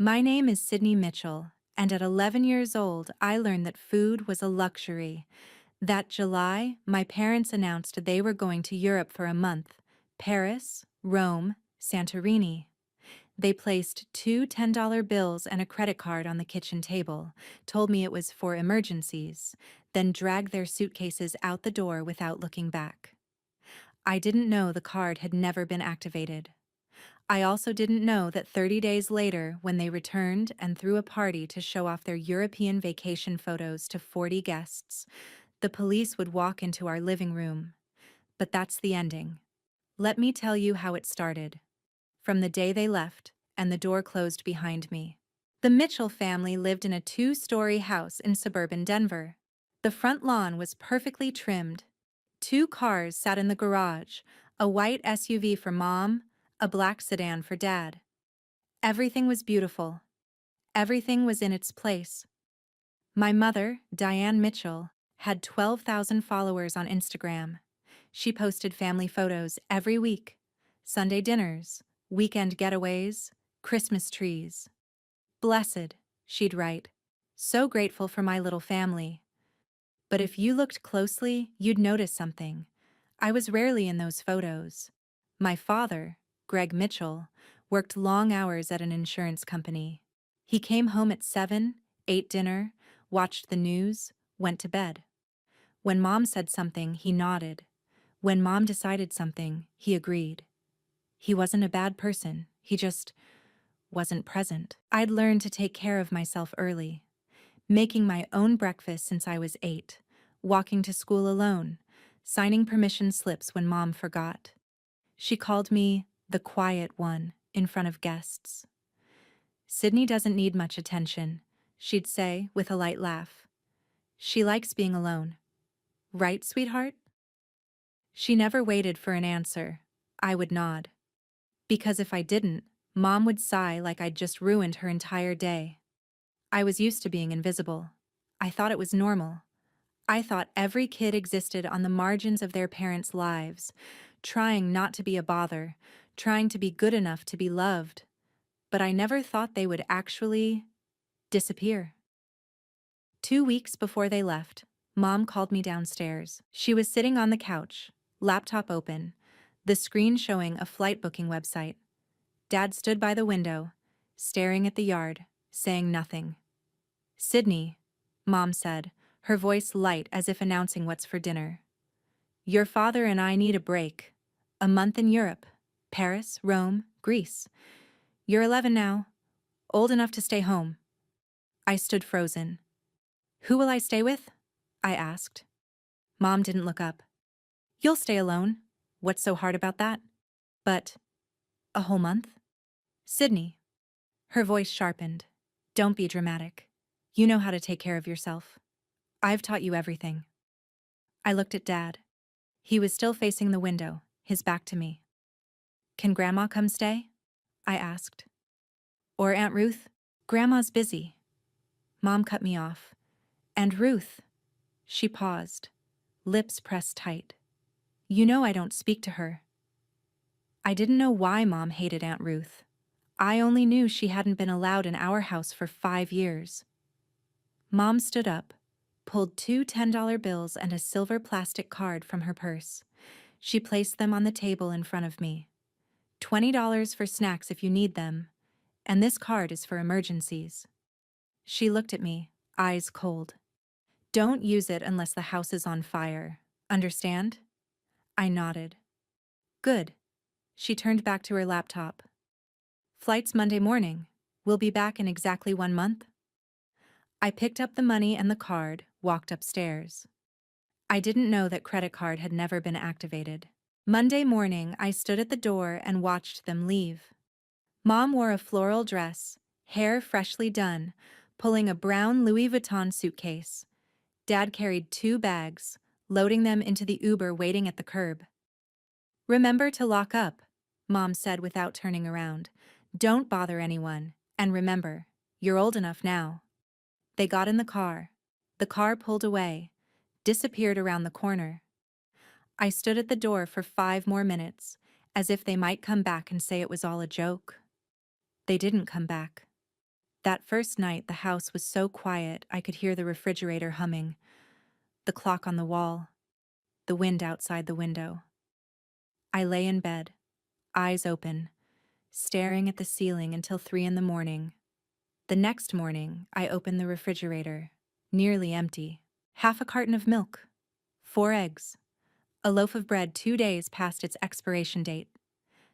My name is Sydney Mitchell, and at 11 years old, I learned that food was a luxury. That July, my parents announced they were going to Europe for a month: Paris, Rome, Santorini. They placed two $10 bills and a credit card on the kitchen table, told me it was for emergencies, then dragged their suitcases out the door without looking back. I didn't know the card had never been activated. I also didn't know that 30 days later, when they returned and threw a party to show off their European vacation photos to 40 guests, the police would walk into our living room. But that's the ending. Let me tell you how it started. From the day they left, and the door closed behind me. The Mitchell family lived in a two-story house in suburban Denver. The front lawn was perfectly trimmed. Two cars sat in the garage, a white SUV for Mom, a black sedan for Dad. Everything was beautiful. Everything was in its place. My mother, Diane Mitchell, had 12,000 followers on Instagram. She posted family photos every week: Sunday dinners, weekend getaways, Christmas trees. "Blessed," she'd write. "So grateful for my little family." But if you looked closely, you'd notice something. I was rarely in those photos. My father, Greg Mitchell, worked long hours at an insurance company. He came home at 7, ate dinner, watched the news, went to bed. When Mom said something, he nodded. When Mom decided something, he agreed. He wasn't a bad person, he just wasn't present. I'd learned to take care of myself early, making my own breakfast since I was 8, walking to school alone, signing permission slips when Mom forgot. She called me the quiet one in front of guests. "Sydney doesn't need much attention," she'd say with a light laugh. "She likes being alone. Right, sweetheart?" She never waited for an answer. I would nod. Because if I didn't, Mom would sigh like I'd just ruined her entire day. I was used to being invisible. I thought it was normal. I thought every kid existed on the margins of their parents' lives, trying not to be a bother, trying to be good enough to be loved. But I never thought they would actually disappear. 2 weeks before they left, Mom called me downstairs. She was sitting on the couch, laptop open, the screen showing a flight booking website. Dad stood by the window, staring at the yard, saying nothing. "Sydney," Mom said, her voice light as if announcing what's for dinner. "Your father and I need a break. A month in Europe. Paris, Rome, Greece. You're 11 now, old enough to stay home." I stood frozen. "Who will I stay with?" I asked. Mom didn't look up. "You'll stay alone. What's so hard about that?" "But a whole month?" "Sydney." Her voice sharpened. "Don't be dramatic. You know how to take care of yourself. I've taught you everything." I looked at Dad. He was still facing the window, his back to me. "Can Grandma come stay?" I asked. "Or Aunt Ruth?" "Grandma's busy." Mom cut me off. "And Ruth." She paused, lips pressed tight. "You know I don't speak to her." I didn't know why Mom hated Aunt Ruth. I only knew she hadn't been allowed in our house for 5 years. Mom stood up, pulled two $10 bills and a silver plastic card from her purse. She placed them on the table in front of me. $20 for snacks if you need them, and this card is for emergencies. She looked at me, eyes cold. "Don't use it unless the house is on fire. Understand?" I nodded. "Good." She turned back to her laptop. "Flight's Monday morning. We'll be back in exactly 1 month." I picked up the money and the card, walked upstairs. I didn't know that credit card had never been activated. Monday morning, I stood at the door and watched them leave. Mom wore a floral dress, hair freshly done, pulling a brown Louis Vuitton suitcase. Dad carried 2 bags, loading them into the Uber waiting at the curb. "Remember to lock up," Mom said without turning around. "Don't bother anyone, and remember, you're old enough now." They got in the car. The car pulled away, disappeared around the corner. I stood at the door for 5 more minutes, as if they might come back and say it was all a joke. They didn't come back. That first night, the house was so quiet I could hear the refrigerator humming, the clock on the wall, the wind outside the window. I lay in bed, eyes open, staring at the ceiling until 3 in the morning. The next morning, I opened the refrigerator, nearly empty. Half a carton of milk, 4 eggs, a loaf of bread 2 days past its expiration date,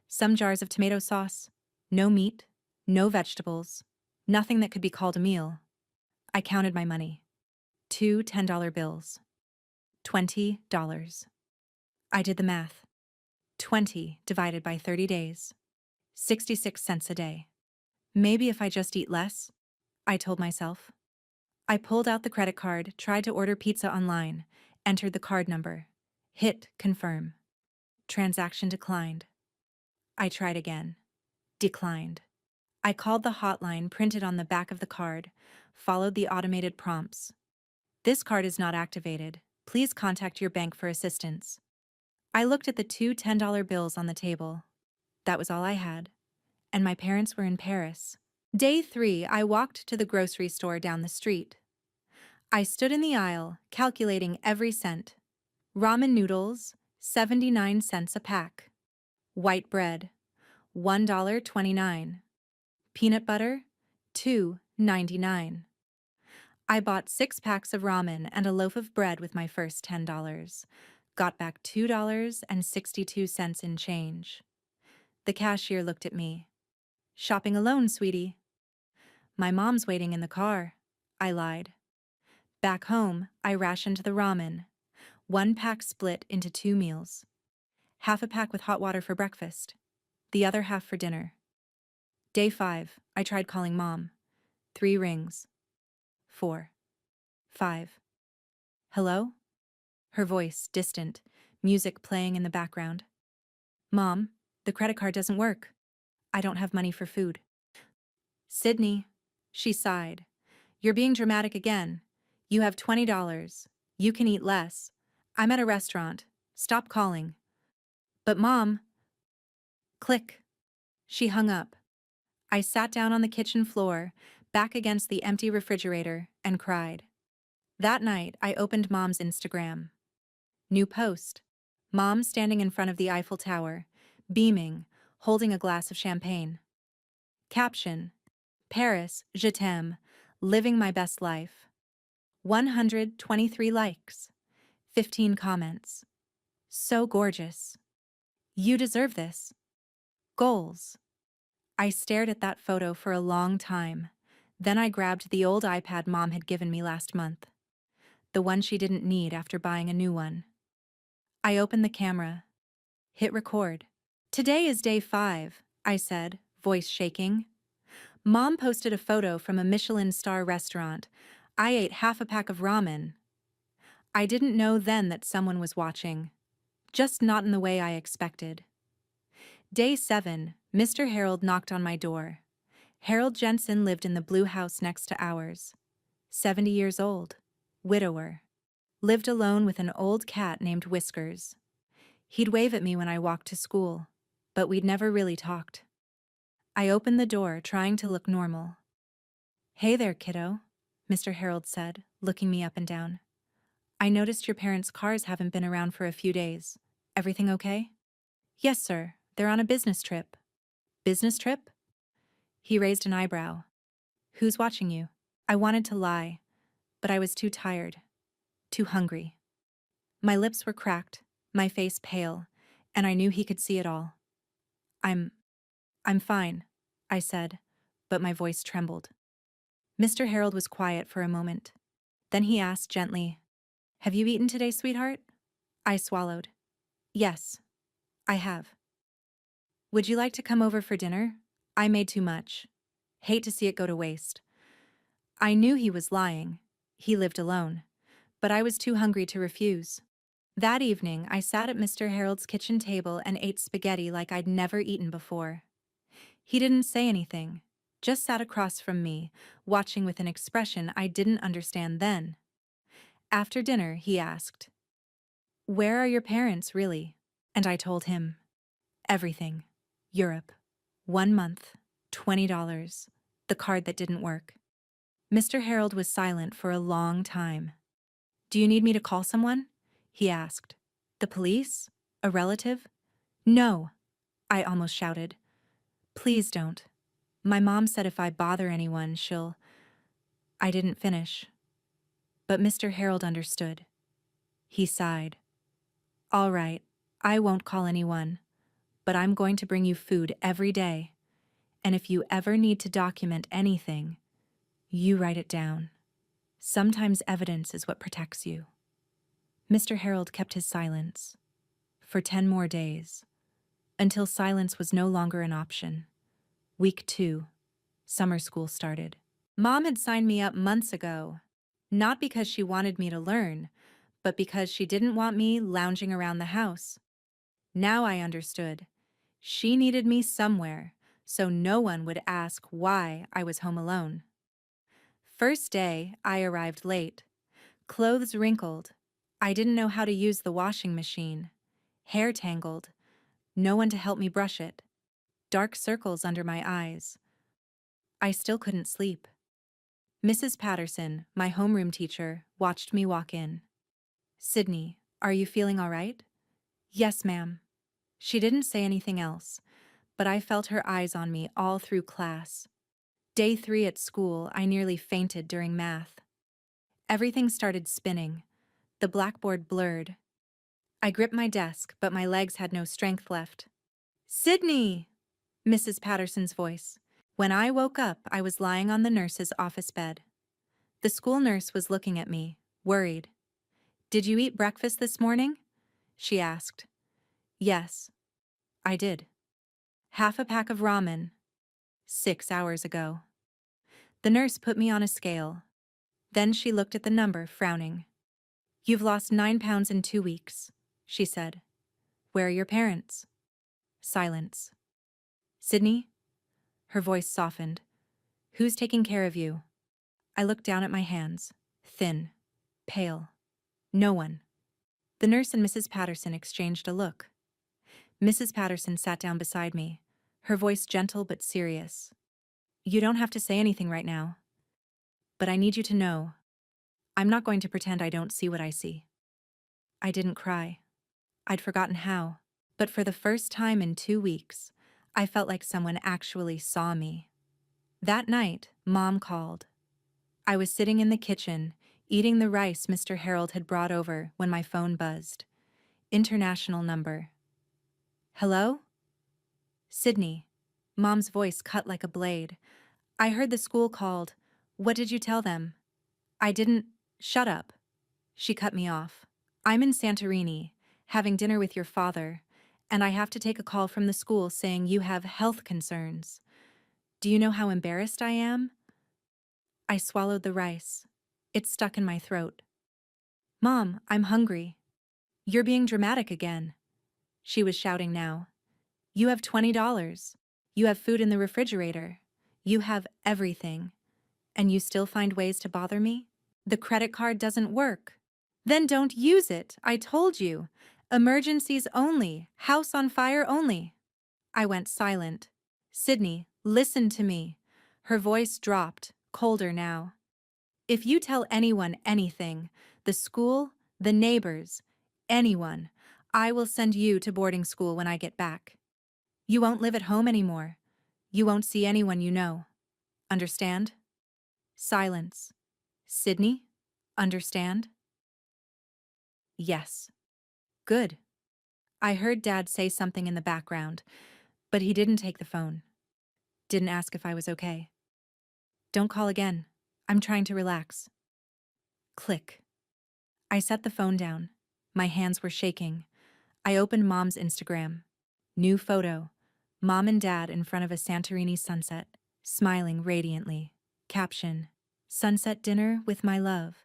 some jars of tomato sauce, no meat, no vegetables, nothing that could be called a meal. I counted my money. 2 $10 bills. $20. I did the math. 20 divided by 30 days. 66 cents a day. Maybe if I just eat less, I told myself. I pulled out the credit card, tried to order pizza online, entered the card number, hit confirm. Transaction declined. I tried again. Declined. I called the hotline printed on the back of the card, followed the automated prompts. This card is not activated. Please contact your bank for assistance. I looked at the 2 $10 bills on the table. That was all I had. And my parents were in Paris. Day 3, I walked to the grocery store down the street. I stood in the aisle, calculating every cent. Ramen noodles, 79 cents a pack. White bread, $1.29. Peanut butter, $2.99. I bought 6 packs of ramen and a loaf of bread with my first $10. Got back $2.62 in change. The cashier looked at me. Shopping alone, sweetie? My mom's waiting in the car, I lied. Back home, I rationed the ramen. 1 pack split into 2 meals. Half a pack with hot water for breakfast, the other half for dinner. Day 5, I tried calling Mom. 3 rings. 4. 5. Hello? Her voice, distant, music playing in the background. Mom, the credit card doesn't work. I don't have money for food. Sydney, she sighed. You're being dramatic again. You have $20. You can eat less. I'm at a restaurant. Stop calling. But Mom... Click. She hung up. I sat down on the kitchen floor, back against the empty refrigerator, and cried. That night, I opened Mom's Instagram. New post. Mom standing in front of the Eiffel Tower, beaming, holding a glass of champagne. Caption. Paris, je t'aime, living my best life. 123 likes. 15 comments. So gorgeous. You deserve this. Goals. I stared at that photo for a long time. Then I grabbed the old iPad Mom had given me last month. The one she didn't need after buying a new one. I opened the camera. Hit record. Today is day 5, I said, voice shaking. Mom posted a photo from a Michelin star restaurant. I ate half a pack of ramen. I didn't know then that someone was watching. Just not in the way I expected. Day 7, Mr. Harold knocked on my door. Harold Jensen lived in the blue house next to ours. 70 years old. Widower. Lived alone with an old cat named Whiskers. He'd wave at me when I walked to school, but we'd never really talked. I opened the door, trying to look normal. Hey there, kiddo, Mr. Harold said, looking me up and down. I noticed your parents' cars haven't been around for a few days. Everything okay? Yes, sir. They're on a business trip. Business trip? He raised an eyebrow. Who's watching you? I wanted to lie, but I was too tired, too hungry. My lips were cracked, my face pale, and I knew he could see it all. I'm fine, I said, but my voice trembled. Mr. Harold was quiet for a moment. Then he asked gently, Have you eaten today, sweetheart? I swallowed. Yes, I have. Would you like to come over for dinner? I made too much. Hate to see it go to waste. I knew he was lying. He lived alone. But I was too hungry to refuse. That evening, I sat at Mr. Harold's kitchen table and ate spaghetti like I'd never eaten before. He didn't say anything, just sat across from me, watching with an expression I didn't understand then. After dinner, he asked, Where are your parents, really? And I told him, Everything. Europe. 1 month. $20. the card that didn't work. Mr. Harold was silent for a long time. Do you need me to call someone? He asked. The police? A relative? No, I almost shouted. Please don't. My mom said if I bother anyone, she'll... I didn't finish. But Mr. Harold understood. He sighed. All right, I won't call anyone, but I'm going to bring you food every day. And if you ever need to document anything, you write it down. Sometimes evidence is what protects you. Mr. Harold kept his silence for 10 more days, until silence was no longer an option. Week 2, summer school started. Mom had signed me up months ago, not because she wanted me to learn, but because she didn't want me lounging around the house. Now I understood. She needed me somewhere, so no one would ask why I was home alone. First day, I arrived late. Clothes wrinkled. I didn't know how to use the washing machine. Hair tangled. No one to help me brush it. Dark circles under my eyes. I still couldn't sleep. Mrs. Patterson, my homeroom teacher, watched me walk in. Sydney, are you feeling all right? Yes, ma'am. She didn't say anything else, but I felt her eyes on me all through class. Day 3 at school, I nearly fainted during math. Everything started spinning. The blackboard blurred. I gripped my desk, but my legs had no strength left. Sydney! Mrs. Patterson's voice. When I woke up, I was lying on the nurse's office bed. The school nurse was looking at me, worried. Did you eat breakfast this morning? She asked. Yes, I did. Half a pack of ramen. 6 hours ago. The nurse put me on a scale. Then she looked at the number, frowning. You've lost 9 pounds in 2 weeks, she said. Where are your parents? Silence. Sydney? Her voice softened. Who's taking care of you? I looked down at my hands. Thin. Pale. No one. The nurse and Mrs. Patterson exchanged a look. Mrs. Patterson sat down beside me, her voice gentle but serious. You don't have to say anything right now. But I need you to know, I'm not going to pretend I don't see what I see. I didn't cry. I'd forgotten how. But for the first time in 2 weeks, I felt like someone actually saw me. That night, Mom called. I was sitting in the kitchen, eating the rice Mr. Harold had brought over when my phone buzzed. International number. Hello? Sydney. Mom's voice cut like a blade. I heard the school called. What did you tell them? I didn't. Shut up. She cut me off. I'm in Santorini, having dinner with your father, and I have to take a call from the school saying you have health concerns. Do you know how embarrassed I am? I swallowed the rice. It stuck in my throat. Mom, I'm hungry. You're being dramatic again. She was shouting now. You have $20. You have food in the refrigerator. You have everything. And you still find ways to bother me? The credit card doesn't work. Then don't use it, I told you. Emergencies only, house on fire only. I went silent. Sydney, listen to me. Her voice dropped, colder now. If you tell anyone anything, the school, the neighbors, anyone, I will send you to boarding school when I get back. You won't live at home anymore. You won't see anyone you know. Understand? Silence. Sydney, understand? Yes. Good. I heard Dad say something in the background, but he didn't take the phone. Didn't ask if I was okay. Don't call again. I'm trying to relax. Click. I set the phone down. My hands were shaking. I opened Mom's Instagram. New photo. Mom and Dad in front of a Santorini sunset, smiling radiantly. Caption. Sunset dinner with my love.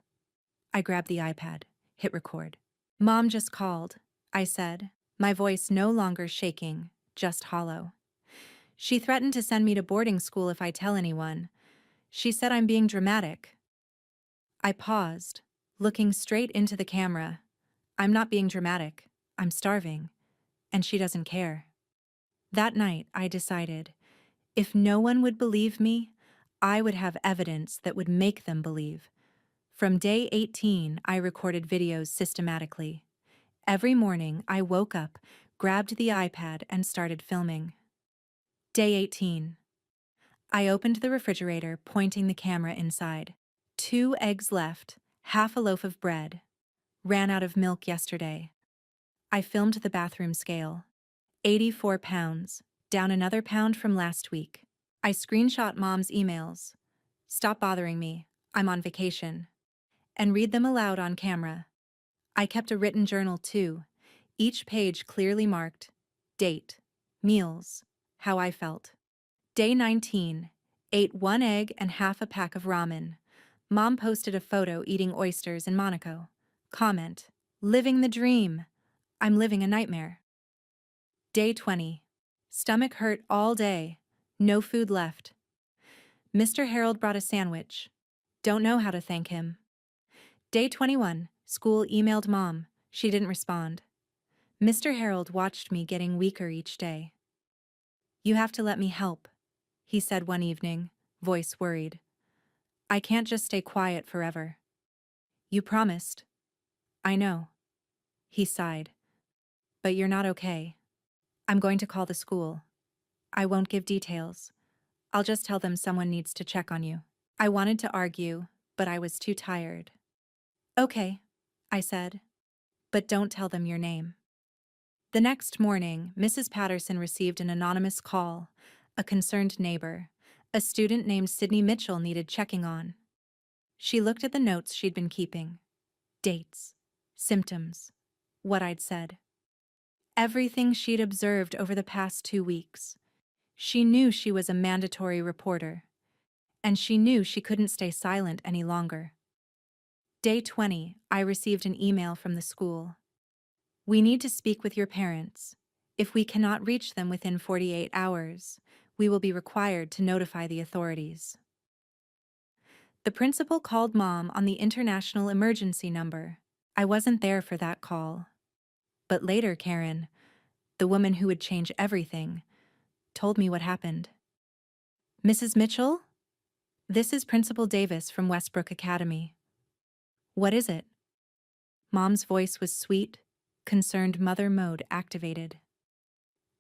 I grabbed the iPad. Hit record. Mom just called, I said, my voice no longer shaking, just hollow. She threatened to send me to boarding school if I tell anyone. She said I'm being dramatic. I paused, looking straight into the camera. I'm not being dramatic. I'm starving. And she doesn't care. That night, I decided, if no one would believe me, I would have evidence that would make them believe. From day 18, I recorded videos systematically. Every morning, I woke up, grabbed the iPad, and started filming. Day 18. I opened the refrigerator, pointing the camera inside. 2 eggs left, half a loaf of bread. Ran out of milk yesterday. I filmed the bathroom scale. 84 pounds, down another pound from last week. I screenshot Mom's emails. Stop bothering me, I'm on vacation. And read them aloud on camera. I kept a written journal too, each page clearly marked, date, meals, how I felt. Day 19, ate 1 egg and half a pack of ramen. Mom posted a photo eating oysters in Monaco. Comment, living the dream. I'm living a nightmare. Day 20, stomach hurt all day, no food left. Mr. Harold brought a sandwich. Don't know how to thank him. Day 21, school emailed Mom. She didn't respond. Mr. Harold watched me getting weaker each day. You have to let me help, he said one evening, voice worried. I can't just stay quiet forever. You promised. I know. He sighed. But you're not okay. I'm going to call the school. I won't give details. I'll just tell them someone needs to check on you. I wanted to argue, but I was too tired. Okay, I said. But don't tell them your name. The next morning, Mrs. Patterson received an anonymous call. A concerned neighbor. A student named Sydney Mitchell needed checking on. She looked at the notes she'd been keeping. Dates. Symptoms. What I'd said. Everything she'd observed over the past 2 weeks. She knew she was a mandatory reporter. And she knew she couldn't stay silent any longer. Day 20, I received an email from the school. We need to speak with your parents. If we cannot reach them within 48 hours, we will be required to notify the authorities. The principal called Mom on the international emergency number. I wasn't there for that call. But later, Karen, the woman who would change everything, told me what happened. Mrs. Mitchell? This is Principal Davis from Westbrook Academy. What is it? Mom's voice was sweet, concerned mother mode activated.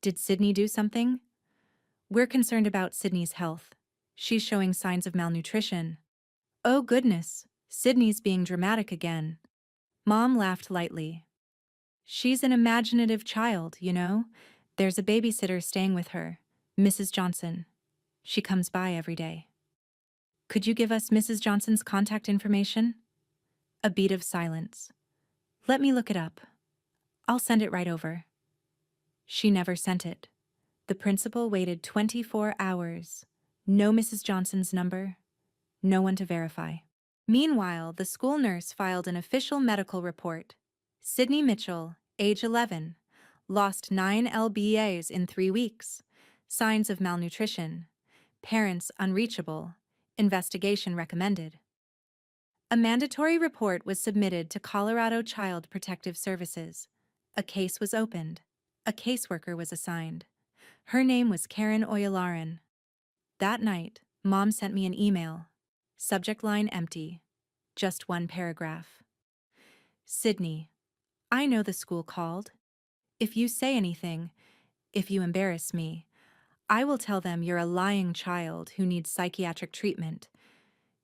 Did Sydney do something? We're concerned about Sydney's health. She's showing signs of malnutrition. Oh goodness, Sydney's being dramatic again. Mom laughed lightly. She's an imaginative child, you know. There's a babysitter staying with her, Mrs. Johnson. She comes by every day. Could you give us Mrs. Johnson's contact information? A beat of silence. Let me look it up. I'll send it right over. She never sent it. The principal waited 24 hours. No Mrs. Johnson's number. No one to verify. Meanwhile, the school nurse filed an official medical report. Sydney Mitchell, age 11, lost 9 lbas in 3 weeks. Signs of malnutrition. Parents unreachable. Investigation recommended. A mandatory report was submitted to Colorado Child Protective Services. A case was opened. A caseworker was assigned. Her name was Karen Oyalaran. That night, Mom sent me an email. Subject line empty. Just 1 paragraph. Sydney, I know the school called. If you say anything, if you embarrass me, I will tell them you're a lying child who needs psychiatric treatment.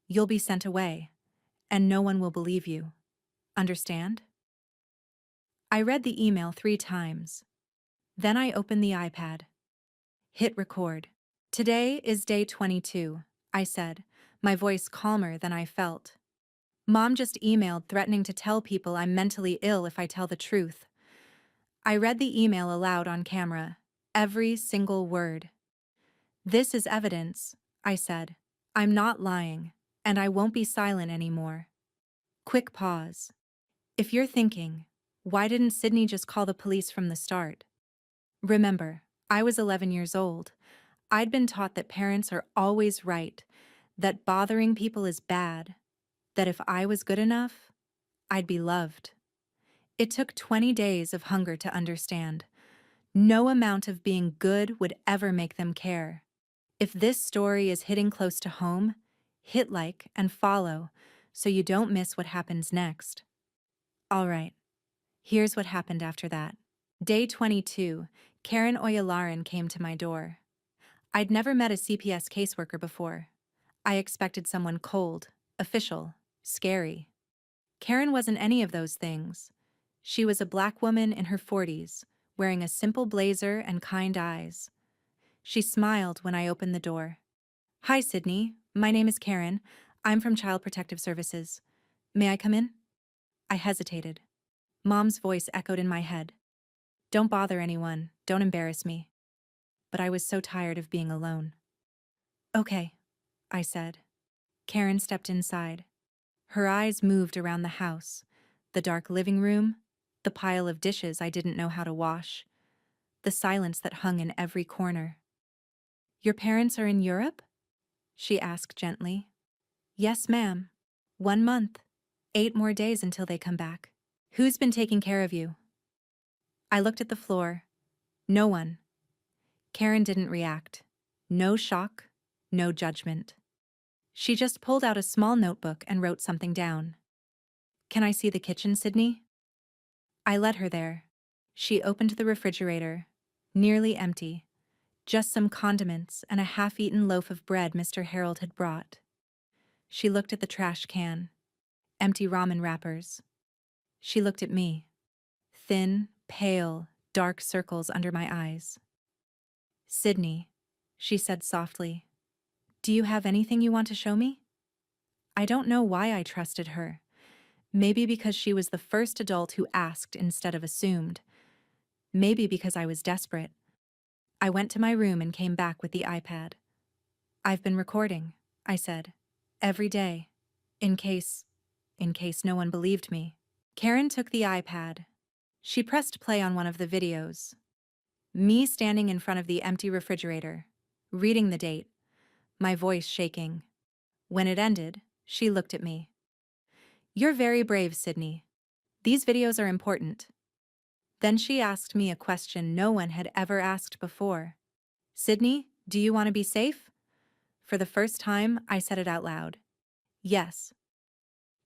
You'll be sent away, and no one will believe you. Understand? I read the email 3 times. Then I opened the iPad. Hit record. Today is day 22, I said, my voice calmer than I felt. Mom just emailed threatening to tell people I'm mentally ill if I tell the truth. I read the email aloud on camera, every single word. This is evidence, I said. I'm not lying, and I won't be silent anymore. Quick pause. If you're thinking, why didn't Sydney just call the police from the start? Remember, I was 11 years old. I'd been taught that parents are always right, that bothering people is bad, that if I was good enough, I'd be loved. It took 20 days of hunger to understand. No amount of being good would ever make them care. If this story is hitting close to home, hit like and follow so you don't miss what happens next. All right, here's what happened after that. Day 22, Karen Oyalaran came to my door. I'd never met a CPS caseworker before. I expected someone cold, official, scary. Karen wasn't any of those things. She was a black woman in her 40s, wearing a simple blazer and kind eyes. She smiled when I opened the door. Hi, Sydney. My name is Karen. I'm from Child Protective Services. May I come in? I hesitated. Mom's voice echoed in my head. Don't bother anyone. Don't embarrass me. But I was so tired of being alone. Okay, I said. Karen stepped inside. Her eyes moved around the house, the dark living room, the pile of dishes I didn't know how to wash, the silence that hung in every corner. Your parents are in Europe? She asked gently. Yes, ma'am. 1 month. 8 more days until they come back. Who's been taking care of you? I looked at the floor. No one. Karen didn't react. No shock, no judgment. She just pulled out a small notebook and wrote something down. Can I see the kitchen, Sydney? I led her there. She opened the refrigerator, nearly empty. Just some condiments and a half-eaten loaf of bread Mr. Harold had brought. She looked at the trash can. Empty ramen wrappers. She looked at me. Thin, pale, dark circles under my eyes. Sydney, she said softly, do you have anything you want to show me? I don't know why I trusted her. Maybe because she was the first adult who asked instead of assumed. Maybe because I was desperate. I went to my room and came back with the iPad. I've been recording, I said. Every day. In case no one believed me. Karen took the iPad. She pressed play on one of the videos. Me standing in front of the empty refrigerator, reading the date, my voice shaking. When it ended, she looked at me. You're very brave, Sydney. These videos are important. Then she asked me a question no one had ever asked before. Sydney, do you want to be safe? For the first time, I said it out loud. Yes.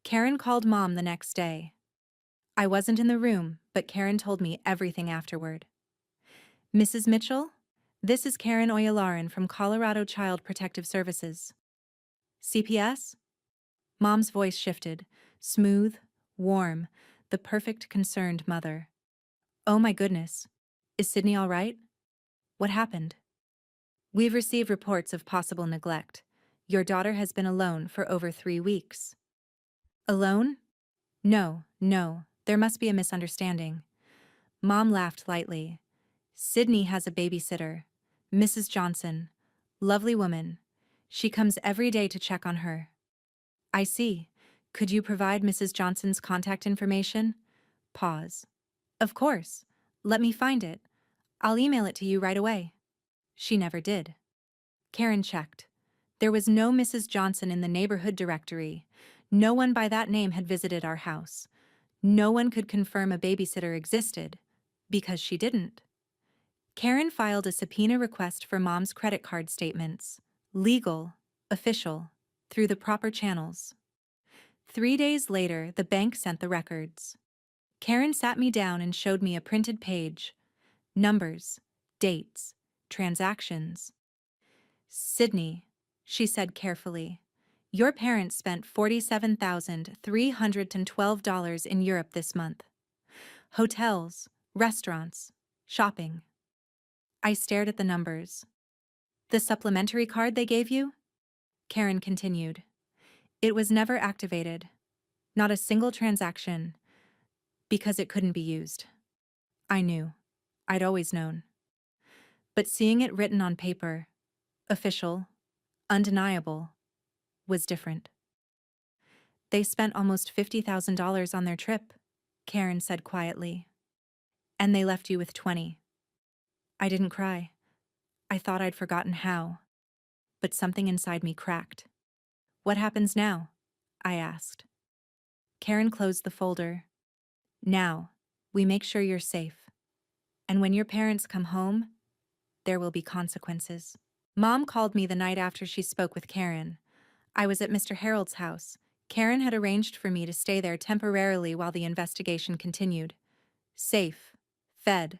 Karen called Mom the next day. I wasn't in the room, but Karen told me everything afterward. Mrs. Mitchell, this is Karen Oyalaran from Colorado Child Protective Services. CPS? Mom's voice shifted, smooth, warm, the perfect concerned mother. Oh my goodness. Is Sydney all right? What happened? We've received reports of possible neglect. Your daughter has been alone for over 3 weeks. Alone? No, there must be a misunderstanding. Mom laughed lightly. Sydney has a babysitter, Mrs. Johnson. Lovely woman. She comes every day to check on her. I see. Could you provide Mrs. Johnson's contact information? Pause. Of course. Let me find it. I'll email it to you right away. She never did. Karen checked. There was no Mrs. Johnson in the neighborhood directory. No one by that name had visited our house. No one could confirm a babysitter existed, because she didn't. Karen filed a subpoena request for Mom's credit card statements. Legal, official, through the proper channels. 3 days later, the bank sent the records. Karen sat me down and showed me a printed page. Numbers, dates, transactions. Sydney, she said carefully, your parents spent $47,312 in Europe this month. Hotels, restaurants, shopping. I stared at the numbers. The supplementary card they gave you? Karen continued. It was never activated. Not a single transaction. Because it couldn't be used. I knew. I'd always known. But seeing it written on paper, official, undeniable, was different. They spent almost $50,000 on their trip, Karen said quietly. And they left you with 20. I didn't cry. I thought I'd forgotten how. But something inside me cracked. What happens now? I asked. Karen closed the folder. Now, we make sure you're safe. And when your parents come home, there will be consequences. Mom called me the night after she spoke with Karen. I was at Mr. Harold's house. Karen had arranged for me to stay there temporarily while the investigation continued. Safe. Fed.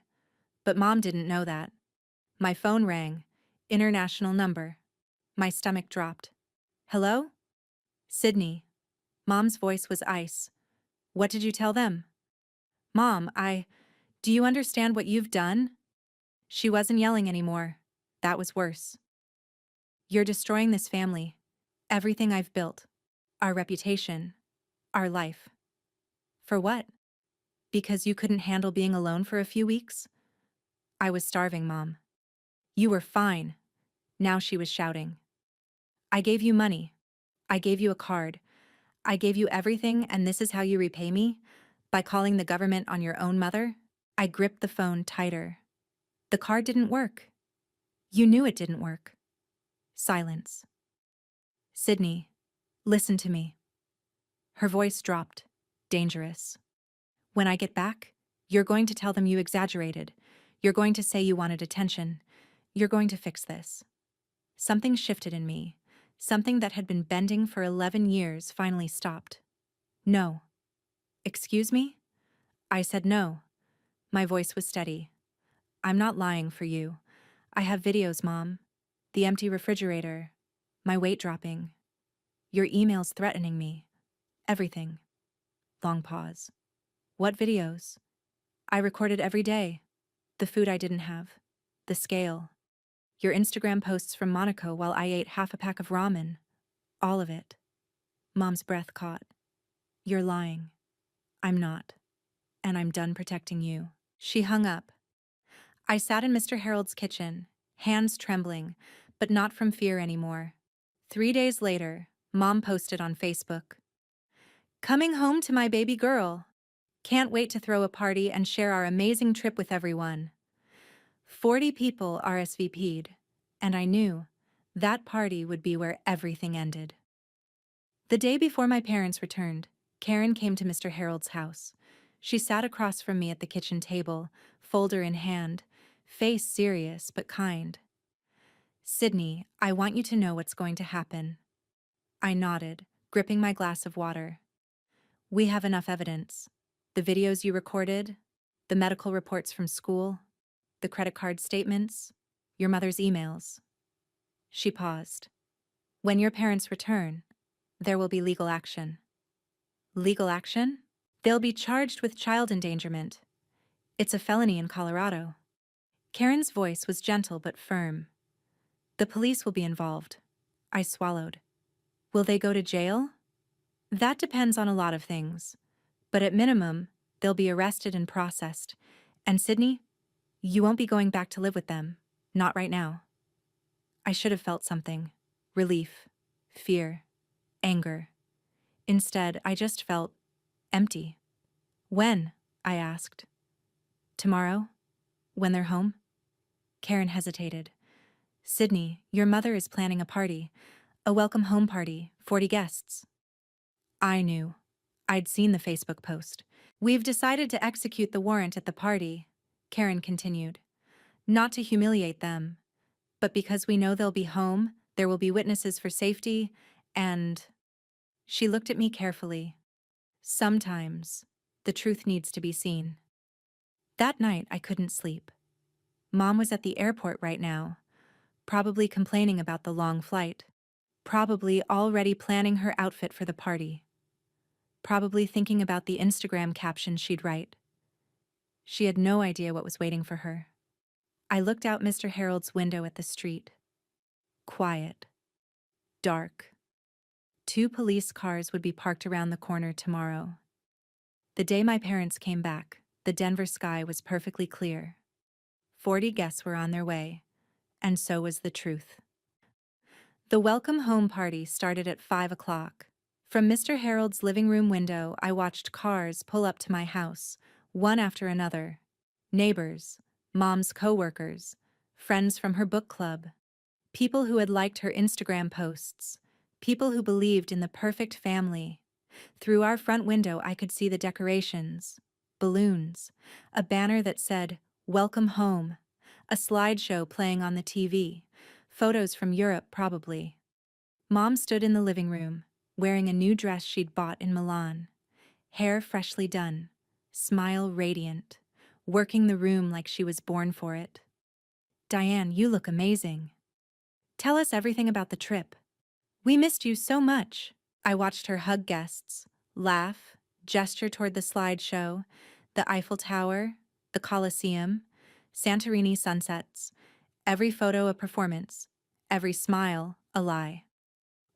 But Mom didn't know that. My phone rang. International number. My stomach dropped. Hello? Sydney. Mom's voice was ice. What did you tell them? Mom, do you understand what you've done? She wasn't yelling anymore. That was worse. You're destroying this family. Everything I've built. Our reputation. Our life. For what? Because you couldn't handle being alone for a few weeks? I was starving, Mom. You were fine. Now she was shouting. I gave you money. I gave you a card. I gave you everything, and this is how you repay me? By calling the government on your own mother? I gripped the phone tighter. The card didn't work. You knew it didn't work. Silence. Sydney, listen to me. Her voice dropped. Dangerous. When I get back, you're going to tell them you exaggerated. You're going to say you wanted attention. You're going to fix this. Something shifted in me. Something that had been bending for 11 years finally stopped. No. Excuse me? I said no. My voice was steady. I'm not lying for you. I have videos, Mom. The empty refrigerator. My weight dropping. Your emails threatening me. Everything. Long pause. What videos? I recorded every day. The food I didn't have. The scale. Your Instagram posts from Monaco while I ate half a pack of ramen. All of it. Mom's breath caught. You're lying. I'm not. And I'm done protecting you. She hung up. I sat in Mr. Harold's kitchen, hands trembling, but not from fear anymore. 3 days later, Mom posted on Facebook. Coming home to my baby girl. Can't wait to throw a party and share our amazing trip with everyone. 40 people RSVP'd, and I knew that party would be where everything ended. The day before my parents returned, Karen came to Mr. Harold's house. She sat across from me at the kitchen table, folder in hand, face serious but kind. Sydney, I want you to know what's going to happen. I nodded, gripping my glass of water. We have enough evidence. The videos you recorded, the medical reports from school, the credit card statements, your mother's emails. She paused. When your parents return, there will be legal action. Legal action? They'll be charged with child endangerment. It's a felony in Colorado. Karen's voice was gentle but firm. The police will be involved. I swallowed. Will they go to jail? That depends on a lot of things. But at minimum, they'll be arrested and processed. And Sydney, you won't be going back to live with them. Not right now. I should have felt something. Relief, fear, anger. Instead, I just felt empty. When? I asked. Tomorrow? When they're home? Karen hesitated. Sydney, your mother is planning a party. A welcome home party, 40 guests. I knew. I'd seen the Facebook post. We've decided to execute the warrant at the party, Karen continued. Not to humiliate them, but because we know they'll be home, there will be witnesses for safety, and... She looked at me carefully. Sometimes, the truth needs to be seen. That night, I couldn't sleep. Mom was at the airport right now, probably complaining about the long flight, probably already planning her outfit for the party, probably thinking about the Instagram caption she'd write. She had no idea what was waiting for her. I looked out Mr. Harold's window at the street. Quiet. Dark. 2 police cars would be parked around the corner tomorrow. The day my parents came back, the Denver sky was perfectly clear. 40 guests were on their way, and so was the truth. The welcome home party started at 5 o'clock. From Mr. Harold's living room window, I watched cars pull up to my house, one after another. Neighbors, Mom's coworkers, friends from her book club, people who had liked her Instagram posts, people who believed in the perfect family. Through our front window, I could see the decorations, balloons, a banner that said, "Welcome home," a slideshow playing on the TV, Photos from Europe, probably. Mom stood in the living room, wearing a new dress she'd bought in Milan. Hair freshly done, smile radiant, working the room like she was born for it. "Diane, you look amazing. Tell us everything about the trip. We missed you so much." I watched her hug guests, laugh, gesture toward the slideshow, the Eiffel Tower, the Colosseum, Santorini sunsets, every photo a performance, every smile a lie.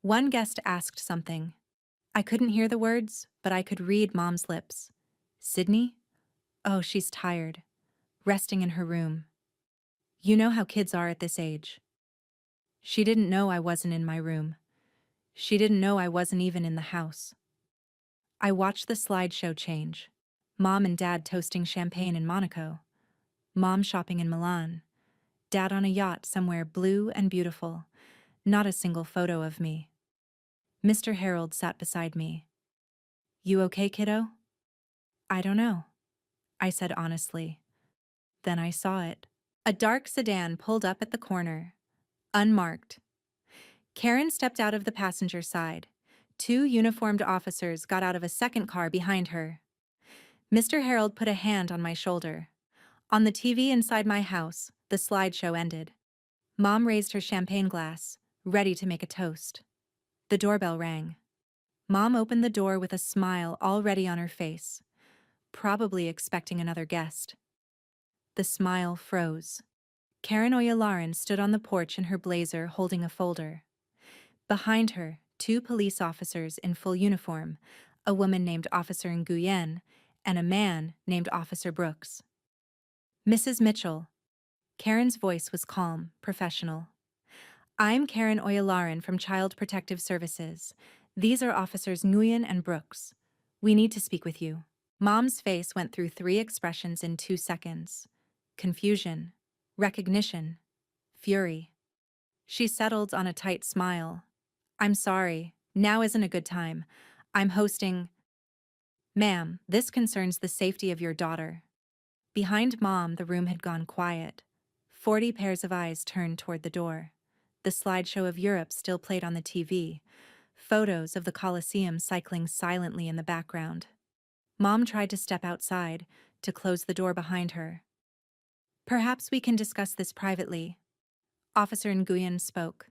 One guest asked something. I couldn't hear the words, but I could read Mom's lips. "Sydney? Oh, she's tired. Resting in her room. You know how kids are at this age." She didn't know I wasn't in my room. She didn't know I wasn't even in the house. I watched the slideshow change. Mom and Dad toasting champagne in Monaco. Mom shopping in Milan. Dad on a yacht somewhere blue and beautiful. Not a single photo of me. Mr. Harold sat beside me. "You okay, kiddo?" "I don't know," I said honestly. Then I saw it. A dark sedan pulled up at the corner. Unmarked. Karen stepped out of the passenger side. Two uniformed officers got out of a second car behind her. Mr. Harold put a hand on my shoulder. On the TV inside my house, the slideshow ended. Mom raised her champagne glass, ready to make a toast. The doorbell rang. Mom opened the door with a smile already on her face, probably expecting another guest. The smile froze. Karen Oyalaran stood on the porch in her blazer holding a folder. Behind her, two police officers in full uniform, a woman named Officer Nguyen and a man named Officer Brooks. "Mrs. Mitchell." Karen's voice was calm, professional. "I'm Karen Oyalaran from Child Protective Services. These are Officers Nguyen and Brooks. We need to speak with you." Mom's face went through three expressions in 2 seconds. Confusion, recognition, fury. She settled on a tight smile. "I'm sorry, now isn't a good time. I'm hosting—" "Ma'am, this concerns the safety of your daughter." Behind Mom, the room had gone quiet. 40 pairs of eyes turned toward the door. The slideshow of Europe still played on the TV. Photos of the Colosseum cycling silently in the background. Mom tried to step outside, to close the door behind her. "Perhaps we can discuss this privately." Officer Nguyen spoke.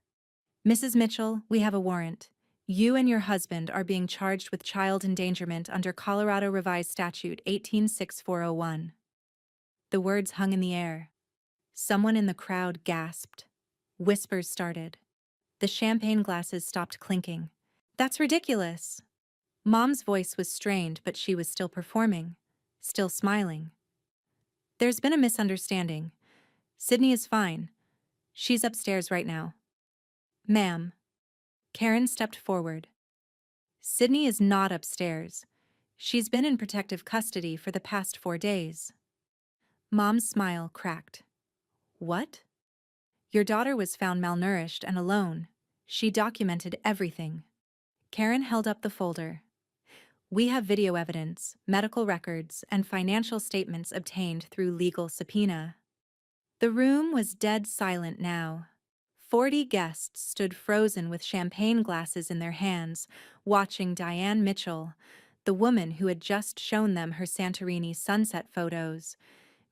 "Mrs. Mitchell, we have a warrant. You and your husband are being charged with child endangerment under Colorado Revised Statute 186401. The words hung in the air. Someone in the crowd gasped. Whispers started. The champagne glasses stopped clinking. "That's ridiculous." Mom's voice was strained, but she was still performing, still smiling. "There's been a misunderstanding. Sydney is fine. She's upstairs right now." "Ma'am." Karen stepped forward. "Sydney is not upstairs. She's been in protective custody for the past 4 days." Mom's smile cracked. "What?" "Your daughter was found malnourished and alone. She documented everything." Karen held up the folder. "We have video evidence, medical records, and financial statements obtained through legal subpoena." The room was dead silent now. 40 guests stood frozen with champagne glasses in their hands, watching Diane Mitchell, the woman who had just shown them her Santorini sunset photos,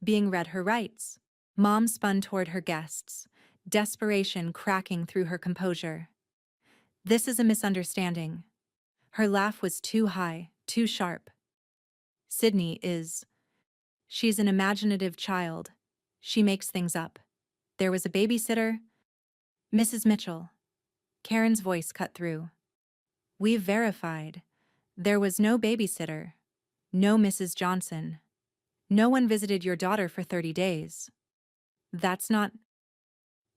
being read her rights. Mom spun toward her guests, desperation cracking through her composure. "This is a misunderstanding." Her laugh was too high, too sharp. "Sydney is... She's an imaginative child. She makes things up. There was a babysitter—" "Mrs. Mitchell." Karen's voice cut through. "We've verified. There was no babysitter. No Mrs. Johnson. No one visited your daughter for 30 days. That's not...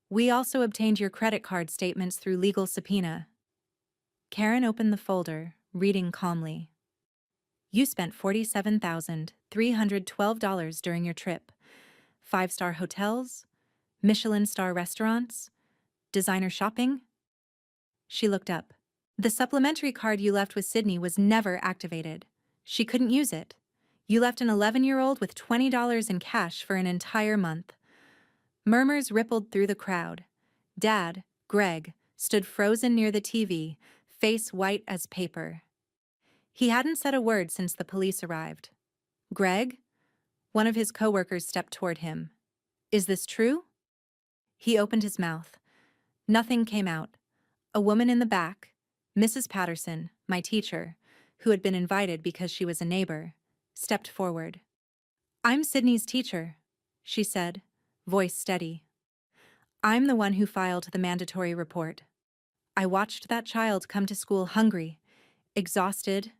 We also obtained your credit card statements through legal subpoena." Karen opened the folder, reading calmly. "You spent $47,312 during your trip. 5-star hotels, Michelin star restaurants, designer shopping." She looked up. "The supplementary card you left with Sydney was never activated. She couldn't use it. You left an 11-year-old with $20 in cash for an entire month." Murmurs rippled through the crowd. Dad, Greg, stood frozen near the TV, face white as paper. He hadn't said a word since the police arrived. Greg? One of his coworkers stepped toward him. Is this true? He opened his mouth. Nothing came out. A woman in the back, Mrs. Patterson, my teacher, who had been invited because she was a neighbor, stepped forward. I'm Sydney's teacher, she said, voice steady. I'm the one who filed the mandatory report. I watched that child come to school hungry, exhausted,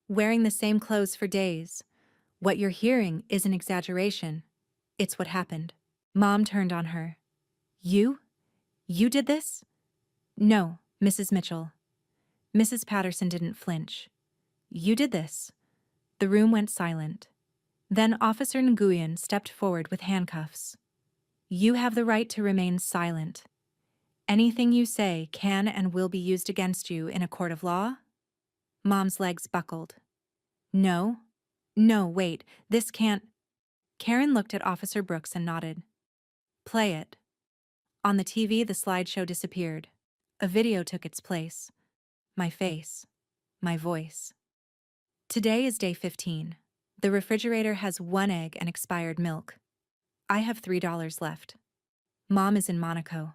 wearing the same clothes for days. What you're hearing is an exaggeration. It's what happened. Mom turned on her. You? You did this? No, Mrs. Mitchell. Mrs. Patterson didn't flinch. You did this. The room went silent. Then Officer Nguyen stepped forward with handcuffs. You have the right to remain silent. Anything you say can and will be used against you in a court of law? Mom's legs buckled. No. No, wait, this can't. Karen looked at Officer Brooks and nodded. Play it. On the TV, the slideshow disappeared. A video took its place. My face. My voice. Today is day 15. The refrigerator has 1 egg and expired milk. I have $3 left. Mom is in Monaco.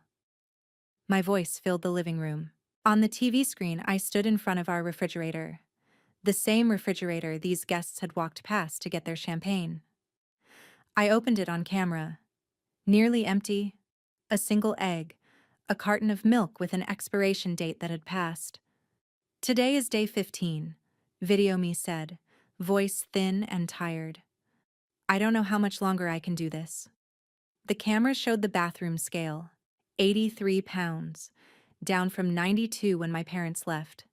My voice filled the living room. On the TV screen, I stood in front of our refrigerator. The same refrigerator these guests had walked past to get their champagne. I opened it on camera. Nearly empty. A single egg. A carton of milk with an expiration date that had passed. Today is day 15, Video Me said, voice thin and tired. I don't know how much longer I can do this. The camera showed the bathroom scale, 83 pounds, down from 92 when my parents left.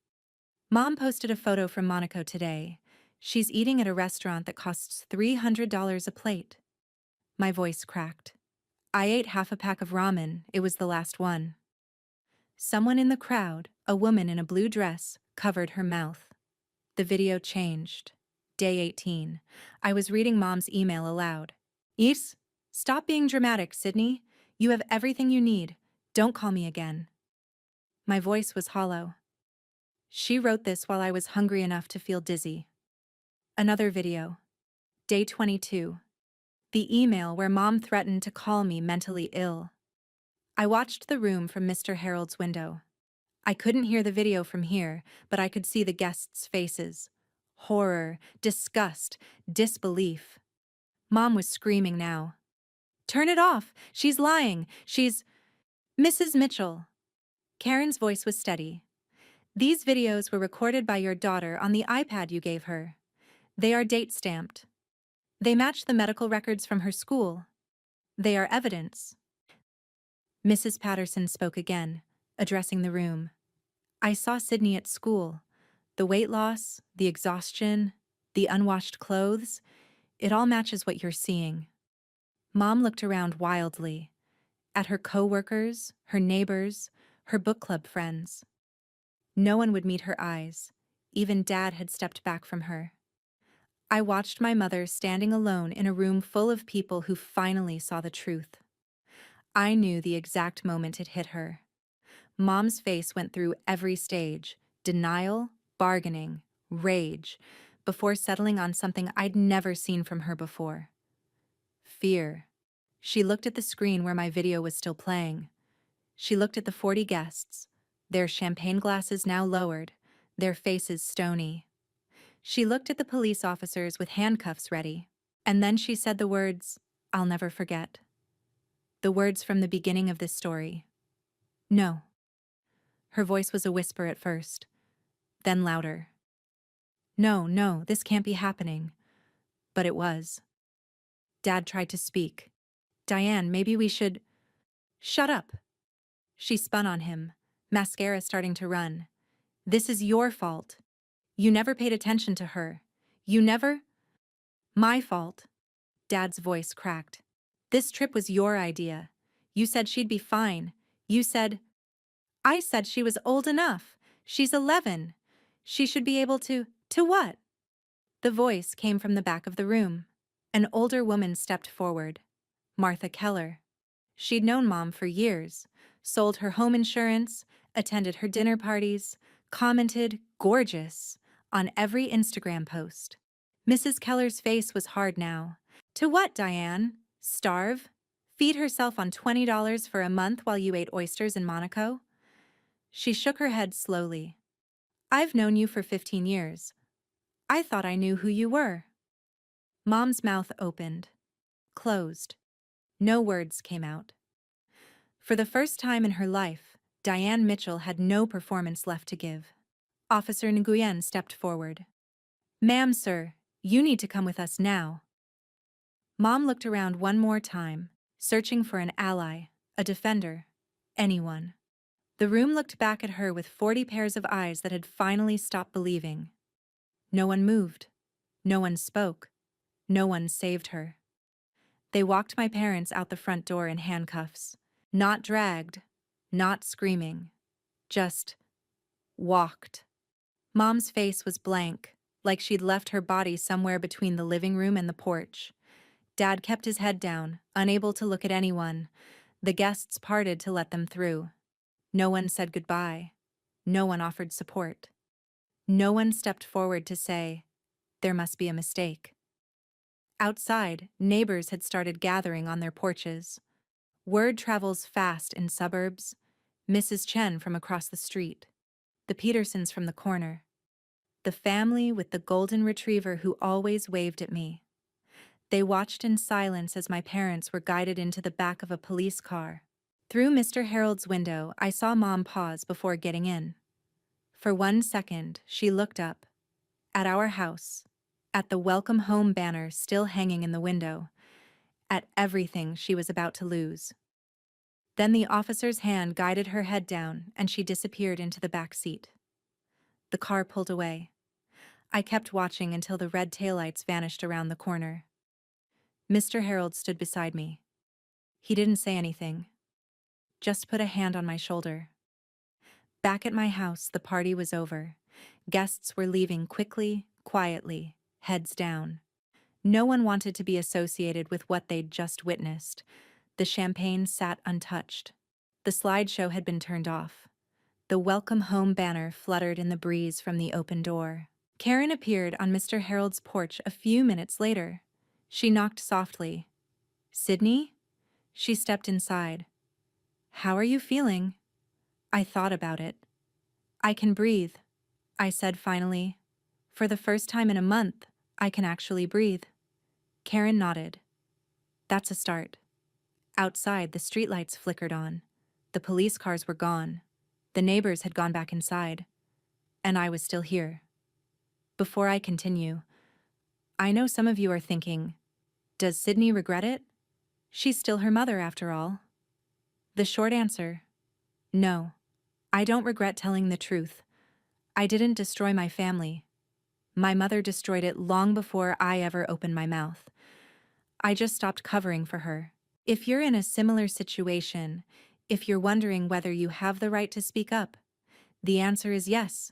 Mom posted a photo from Monaco today. She's eating at a restaurant that costs $300 a plate. My voice cracked. I ate half a pack of ramen, it was the last one. Someone in the crowd, a woman in a blue dress, covered her mouth. The video changed. Day 18. I was reading Mom's email aloud. Yves, stop being dramatic, Sydney. You have everything you need. Don't call me again. My voice was hollow. She wrote this while I was hungry enough to feel dizzy. Another video. Day 22. The email where Mom threatened to call me mentally ill. I watched the room from Mr. Harold's window. I couldn't hear the video from here, but I could see the guests' faces. Horror, disgust, disbelief. Mom was screaming now. Turn it off! She's lying! She's… Mrs. Mitchell. Karen's voice was steady. These videos were recorded by your daughter on the iPad you gave her. They are date-stamped. They match the medical records from her school. They are evidence. Mrs. Patterson spoke again, addressing the room. I saw Sydney at school. The weight loss, the exhaustion, the unwashed clothes, it all matches what you're seeing. Mom looked around wildly, at her co-workers, her neighbors, her book club friends. No one would meet her eyes. Even Dad had stepped back from her. I watched my mother standing alone in a room full of people who finally saw the truth. I knew the exact moment it hit her. Mom's face went through every stage, denial, bargaining, rage, before settling on something I'd never seen from her before. Fear. She looked at the screen where my video was still playing. She looked at the 40 guests, their champagne glasses now lowered, their faces stony. She looked at the police officers with handcuffs ready, and then she said the words, I'll never forget. The words from the beginning of this story. No. Her voice was a whisper at first, then louder. No, this can't be happening. But it was. Dad tried to speak. Diane, maybe we should… Shut up. She spun on him, mascara starting to run. This is your fault. You never paid attention to her. You never… My fault. Dad's voice cracked. This trip was your idea. You said she'd be fine. You said… I said she was old enough. She's 11. She should be able to… To what? The voice came from the back of the room. An older woman stepped forward. Martha Keller. She'd known Mom for years, sold her home insurance, attended her dinner parties, commented, gorgeous, on every Instagram post. Mrs. Keller's face was hard now. To what, Diane? Starve? Feed herself on $20 for a month while you ate oysters in Monaco? She shook her head slowly. I've known you for 15 years. I thought I knew who you were. Mom's mouth opened, closed. No words came out. For the first time in her life, Diane Mitchell had no performance left to give. Officer Nguyen stepped forward. Ma'am, sir, you need to come with us now. Mom looked around one more time, searching for an ally, a defender, anyone. The room looked back at her with 40 pairs of eyes that had finally stopped believing. No one moved. No one spoke. No one saved her. They walked my parents out the front door in handcuffs. Not dragged, not screaming, just walked. Mom's face was blank, like she'd left her body somewhere between the living room and the porch. Dad kept his head down, unable to look at anyone. The guests parted to let them through. No one said goodbye. No one offered support. No one stepped forward to say, there must be a mistake. Outside, neighbors had started gathering on their porches. Word travels fast in suburbs. Mrs. Chen from across the street. The Petersons from the corner. The family with the golden retriever who always waved at me. They watched in silence as my parents were guided into the back of a police car. Through Mr. Harold's window, I saw Mom pause before getting in. For 1 second, she looked up. At our house. At the welcome home banner still hanging in the window. At everything she was about to lose. Then the officer's hand guided her head down and she disappeared into the back seat. The car pulled away. I kept watching until the red taillights vanished around the corner. Mr. Harold stood beside me. He didn't say anything. Just put a hand on my shoulder. Back at my house, the party was over. Guests were leaving quickly, quietly, heads down. No one wanted to be associated with what they'd just witnessed. The champagne sat untouched. The slideshow had been turned off. The welcome home banner fluttered in the breeze from the open door. Karen appeared on Mr. Harold's porch a few minutes later. She knocked softly. Sydney? She stepped inside. How are you feeling? I thought about it. I can breathe, I said finally. For the first time in a month, I can actually breathe. Karen nodded. That's a start. Outside, the streetlights flickered on. The police cars were gone. The neighbors had gone back inside. And I was still here. Before I continue, I know some of you are thinking, does Sydney regret it? She's still her mother after all. The short answer, no. I don't regret telling the truth. I didn't destroy my family. My mother destroyed it long before I ever opened my mouth. I just stopped covering for her. If you're in a similar situation, if you're wondering whether you have the right to speak up, the answer is yes,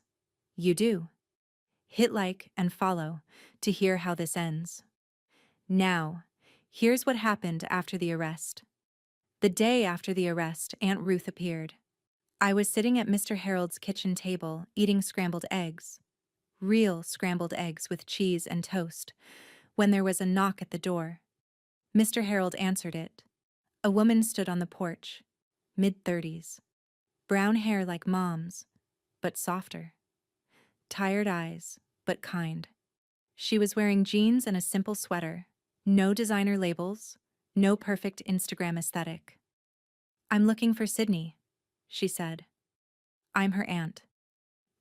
you do. Hit like and follow to hear how this ends. Now, here's what happened after the arrest. The day after the arrest, Aunt Ruth appeared. I was sitting at Mr. Harold's kitchen table eating scrambled eggs. Real scrambled eggs with cheese and toast, when there was a knock at the door. Mr. Harold answered it. A woman stood on the porch, mid-30s. Brown hair like Mom's, but softer. Tired eyes, but kind. She was wearing jeans and a simple sweater. No designer labels, no perfect Instagram aesthetic. I'm looking for Sydney, she said. I'm her aunt.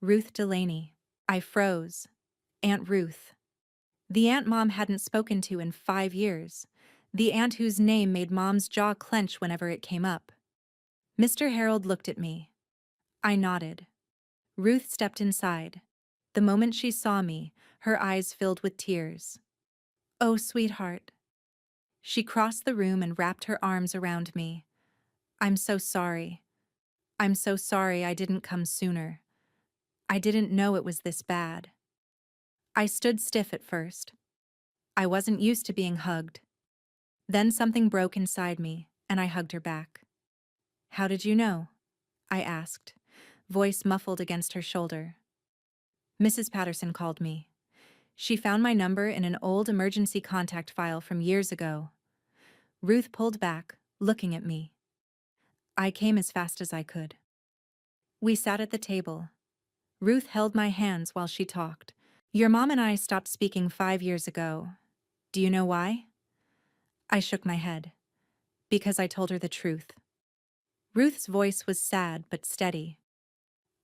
Ruth Delaney. I froze. Aunt Ruth. The aunt Mom hadn't spoken to in 5 years. The aunt whose name made Mom's jaw clench whenever it came up. Mr. Harold looked at me. I nodded. Ruth stepped inside. The moment she saw me, her eyes filled with tears. Oh, sweetheart. She crossed the room and wrapped her arms around me. I'm so sorry. I'm so sorry I didn't come sooner. I didn't know it was this bad. I stood stiff at first. I wasn't used to being hugged. Then something broke inside me, and I hugged her back. How did you know? I asked, voice muffled against her shoulder. Mrs. Patterson called me. She found my number in an old emergency contact file from years ago. Ruth pulled back, looking at me. I came as fast as I could. We sat at the table. Ruth held my hands while she talked. Your mom and I stopped speaking 5 years ago. Do you know why? I shook my head. Because I told her the truth. Ruth's voice was sad but steady.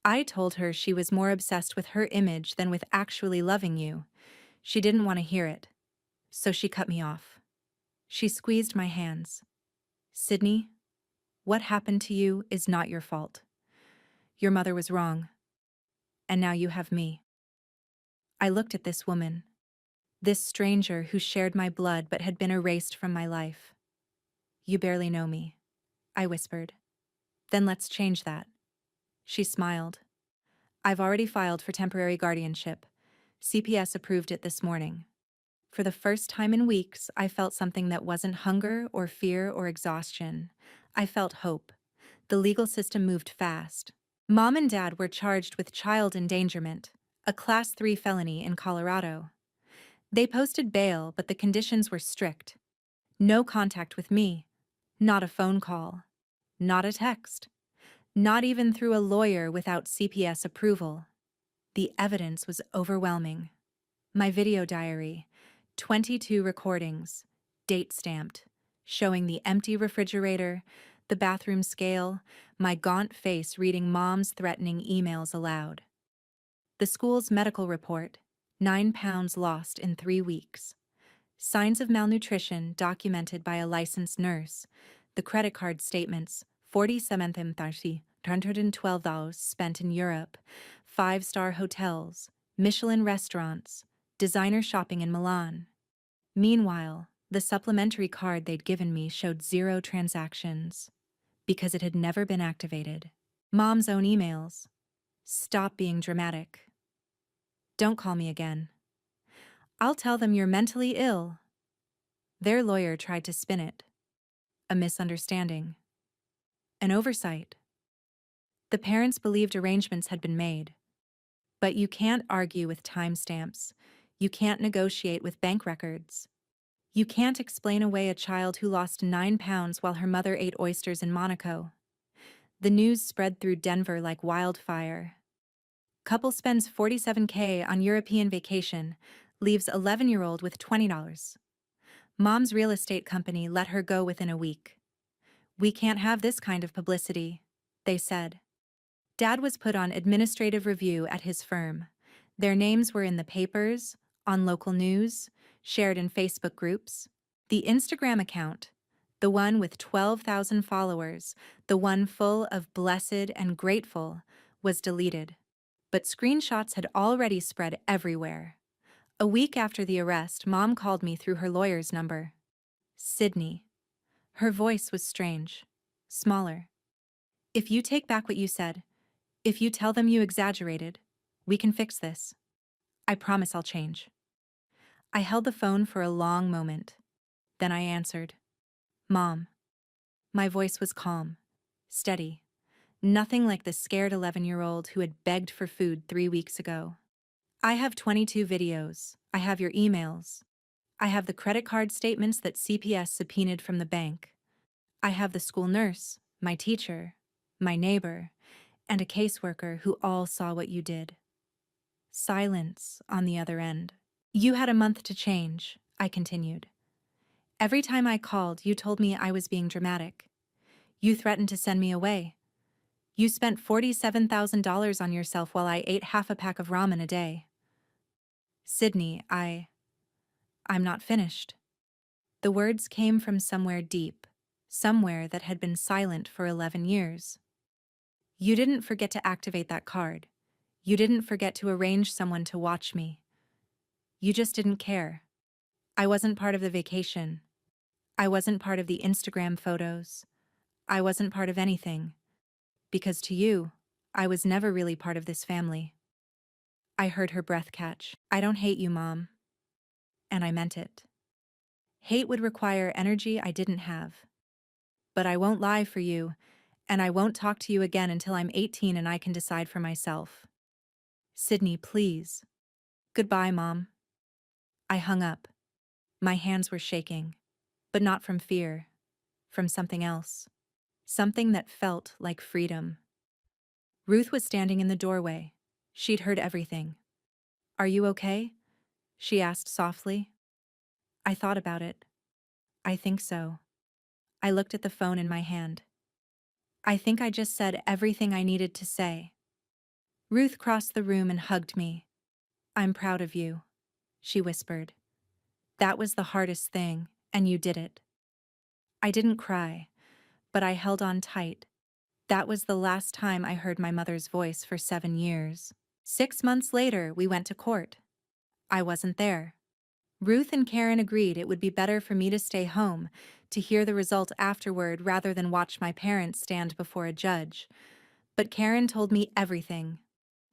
I told her she was more obsessed with her image than with actually loving you. She didn't want to hear it, so she cut me off. She squeezed my hands. Sydney, what happened to you is not your fault. Your mother was wrong, and now you have me. I looked at this woman, this stranger who shared my blood but had been erased from my life. You barely know me, I whispered. Then let's change that. She smiled. I've already filed for temporary guardianship. CPS approved it this morning. For the first time in weeks, I felt something that wasn't hunger or fear or exhaustion. I felt hope. The legal system moved fast. Mom and Dad were charged with child endangerment, a Class 3 felony in Colorado. They posted bail, but the conditions were strict. No contact with me. Not a phone call. Not a text. Not even through a lawyer without CPS approval. The evidence was overwhelming. My video diary, 22 recordings, date-stamped, showing the empty refrigerator, the bathroom scale, my gaunt face reading Mom's threatening emails aloud. The school's medical report, 9 pounds lost in 3 weeks. Signs of malnutrition documented by a licensed nurse. The credit card statements, $47,212 spent in Europe, 5-star hotels, Michelin restaurants, designer shopping in Milan. Meanwhile, the supplementary card they'd given me showed 0 transactions, because it had never been activated. Mom's own emails. Stop being dramatic. Don't call me again. I'll tell them you're mentally ill. Their lawyer tried to spin it. A misunderstanding. An oversight. The parents believed arrangements had been made. But you can't argue with timestamps. You can't negotiate with bank records. You can't explain away a child who lost 9 pounds while her mother ate oysters in Monaco. The news spread through Denver like wildfire. Couple spends $47K on European vacation, leaves 11-year-old with $20. Mom's real estate company let her go within a week. We can't have this kind of publicity, they said. Dad was put on administrative review at his firm. Their names were in the papers, on local news, shared in Facebook groups. The Instagram account, the one with 12,000 followers, the one full of blessed and grateful, was deleted. But screenshots had already spread everywhere. A week after the arrest, Mom called me through her lawyer's number. Sydney. Her voice was strange, smaller. If you take back what you said, if you tell them you exaggerated, we can fix this. I promise I'll change. I held the phone for a long moment. Then I answered. Mom. My voice was calm, steady. Nothing like the scared 11-year-old who had begged for food 3 weeks ago. I have 22 videos. I have your emails. I have the credit card statements that CPS subpoenaed from the bank. I have the school nurse, my teacher, my neighbor, and a caseworker who all saw what you did. Silence on the other end. You had a month to change, I continued. Every time I called, you told me I was being dramatic. You threatened to send me away. You spent $47,000 on yourself while I ate half a pack of ramen a day. Sydney, I'm not finished. The words came from somewhere deep, somewhere that had been silent for 11 years. You didn't forget to activate that card. You didn't forget to arrange someone to watch me. You just didn't care. I wasn't part of the vacation. I wasn't part of the Instagram photos. I wasn't part of anything. Because to you, I was never really part of this family. I heard her breath catch. I don't hate you, Mom. And I meant it. Hate would require energy I didn't have. But I won't lie for you, and I won't talk to you again until I'm 18 and I can decide for myself. Sydney, please. Goodbye, Mom. I hung up. My hands were shaking, but not from fear, from something else. Something that felt like freedom. Ruth was standing in the doorway. She'd heard everything. Are you okay? She asked softly. I thought about it. I think so. I looked at the phone in my hand. I think I just said everything I needed to say. Ruth crossed the room and hugged me. I'm proud of you, she whispered. That was the hardest thing, and you did it. I didn't cry, but I held on tight. That was the last time I heard my mother's voice for 7 years. 6 months later, we went to court. I wasn't there. Ruth and Karen agreed it would be better for me to stay home, to hear the result afterward rather than watch my parents stand before a judge. But Karen told me everything.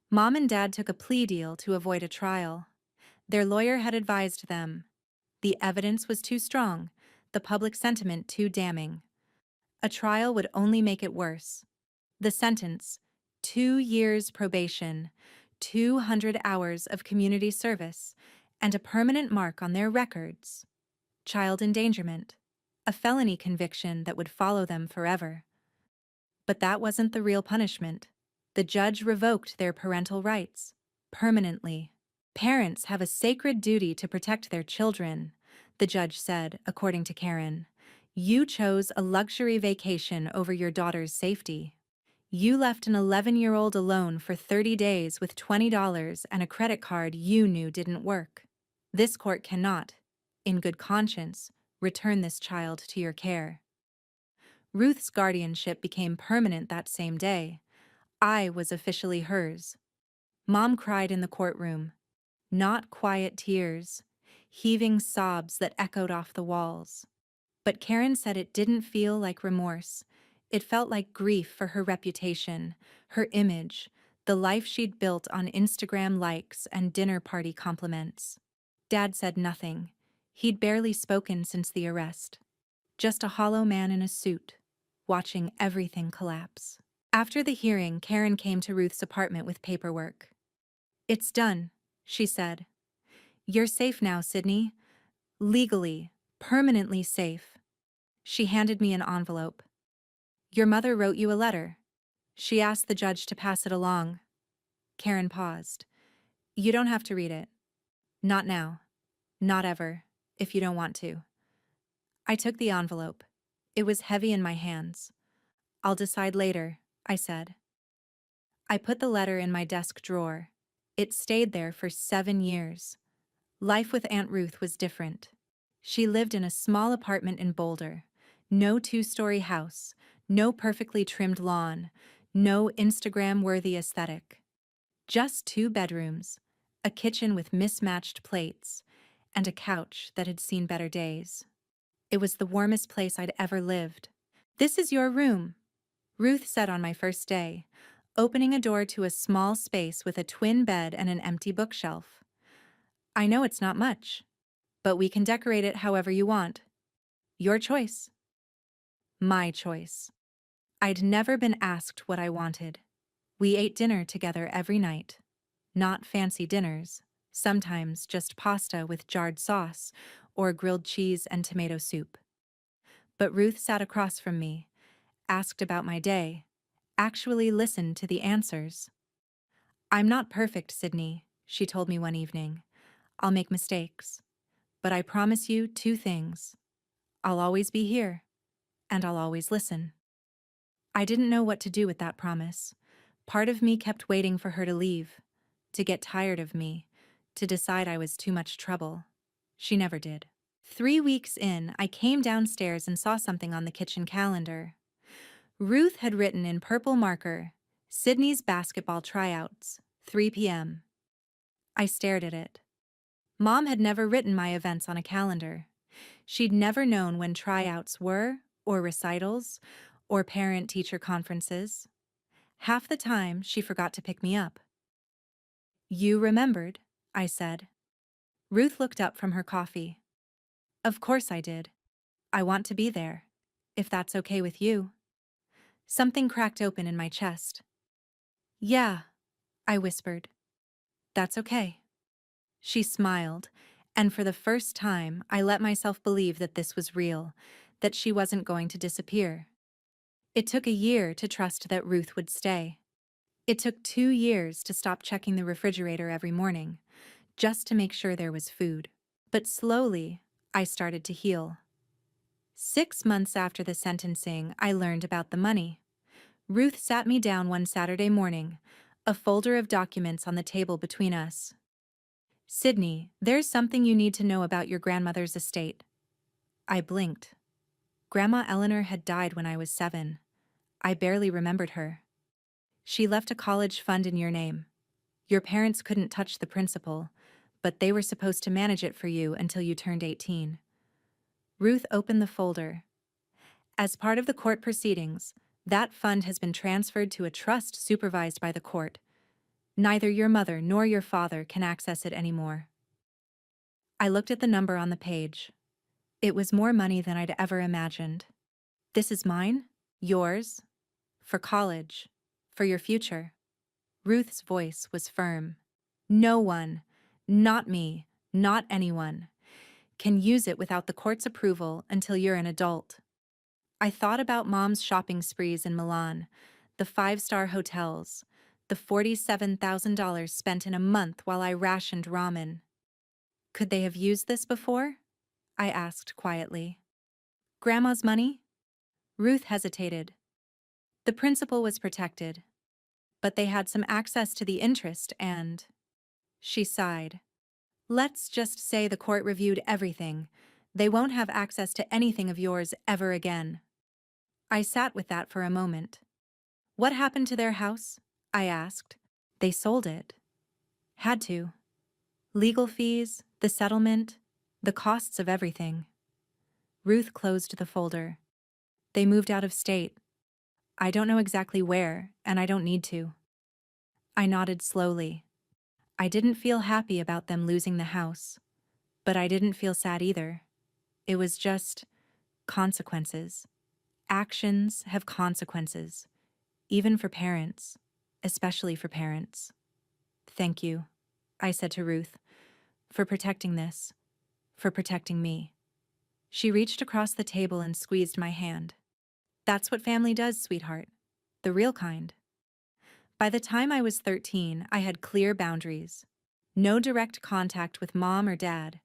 Mom and Dad took a plea deal to avoid a trial. Their lawyer had advised them. The evidence was too strong, the public sentiment too damning. A trial would only make it worse. The sentence, 2 years probation, 200 hours of community service, and a permanent mark on their records. Child endangerment, a felony conviction that would follow them forever. But that wasn't the real punishment. The judge revoked their parental rights, permanently. Parents have a sacred duty to protect their children, the judge said, according to Karen. You chose a luxury vacation over your daughter's safety. You left an 11-year-old alone for 30 days with $20 and a credit card you knew didn't work. This court cannot, in good conscience, return this child to your care. Ruth's guardianship became permanent that same day. I was officially hers. Mom cried in the courtroom. Not quiet tears, heaving sobs that echoed off the walls. But Karen said it didn't feel like remorse. It felt like grief for her reputation, her image, the life she'd built on Instagram likes and dinner party compliments. Dad said nothing. He'd barely spoken since the arrest. Just a hollow man in a suit, watching everything collapse. After the hearing, Karen came to Ruth's apartment with paperwork. It's done, she said. You're safe now, Sydney. Legally, permanently safe. She handed me an envelope. Your mother wrote you a letter. She asked the judge to pass it along. Karen paused. You don't have to read it. Not now. Not ever, if you don't want to. I took the envelope. It was heavy in my hands. I'll decide later, I said. I put the letter in my desk drawer. It stayed there for 7 years. Life with Aunt Ruth was different. She lived in a small apartment in Boulder. No 2-story house, no perfectly trimmed lawn, no Instagram-worthy aesthetic. Just 2 bedrooms, a kitchen with mismatched plates, and a couch that had seen better days. It was the warmest place I'd ever lived. This is your room, Ruth said on my first day, opening a door to a small space with a twin bed and an empty bookshelf. I know it's not much, but we can decorate it however you want. Your choice. My choice. I'd never been asked what I wanted. We ate dinner together every night. Not fancy dinners, sometimes just pasta with jarred sauce or grilled cheese and tomato soup. But Ruth sat across from me, asked about my day, actually listened to the answers. I'm not perfect, Sydney, she told me one evening. I'll make mistakes. But I promise you 2 things. I'll always be here, and I'll always listen. I didn't know what to do with that promise. Part of me kept waiting for her to leave, to get tired of me, to decide I was too much trouble. She never did. 3 weeks in, I came downstairs and saw something on the kitchen calendar. Ruth had written in purple marker, Sydney's basketball tryouts, 3 p.m. I stared at it. Mom had never written my events on a calendar. She'd never known when tryouts were, or recitals, or parent-teacher conferences. Half the time, she forgot to pick me up. You remembered, I said. Ruth looked up from her coffee. Of course I did. I want to be there, if that's okay with you. Something cracked open in my chest. Yeah, I whispered. That's okay. She smiled, and for the first time, I let myself believe that this was real, that she wasn't going to disappear. It took a year to trust that Ruth would stay. It took 2 years to stop checking the refrigerator every morning, just to make sure there was food. But slowly, I started to heal. 6 months after the sentencing, I learned about the money. Ruth sat me down one Saturday morning, a folder of documents on the table between us. Sydney, there's something you need to know about your grandmother's estate. I blinked. Grandma Eleanor had died when I was 7. I barely remembered her. She left a college fund in your name. Your parents couldn't touch the principal, but they were supposed to manage it for you until you turned 18. Ruth opened the folder. As part of the court proceedings, that fund has been transferred to a trust supervised by the court. Neither your mother nor your father can access it anymore. I looked at the number on the page. It was more money than I'd ever imagined. This is mine, yours, for college, for your future. Ruth's voice was firm. No one, not me, not anyone, can use it without the court's approval until you're an adult. I thought about Mom's shopping sprees in Milan, the 5-star hotels, the $47,000 spent in a month while I rationed ramen. Could they have used this before? I asked quietly. Grandma's money? Ruth hesitated. The principal was protected, but they had some access to the interest and… She sighed. Let's just say the court reviewed everything. They won't have access to anything of yours ever again. I sat with that for a moment. What happened to their house? I asked. They sold it. Had to. Legal fees, the settlement, the costs of everything. Ruth closed the folder. They moved out of state. I don't know exactly where, and I don't need to. I nodded slowly. I didn't feel happy about them losing the house, but I didn't feel sad either. It was just consequences. Actions have consequences, even for parents, especially for parents. Thank you, I said to Ruth, for protecting this, for protecting me. She reached across the table and squeezed my hand. That's what family does, sweetheart. The real kind. By the time I was 13, I had clear boundaries. No direct contact with Mom or Dad.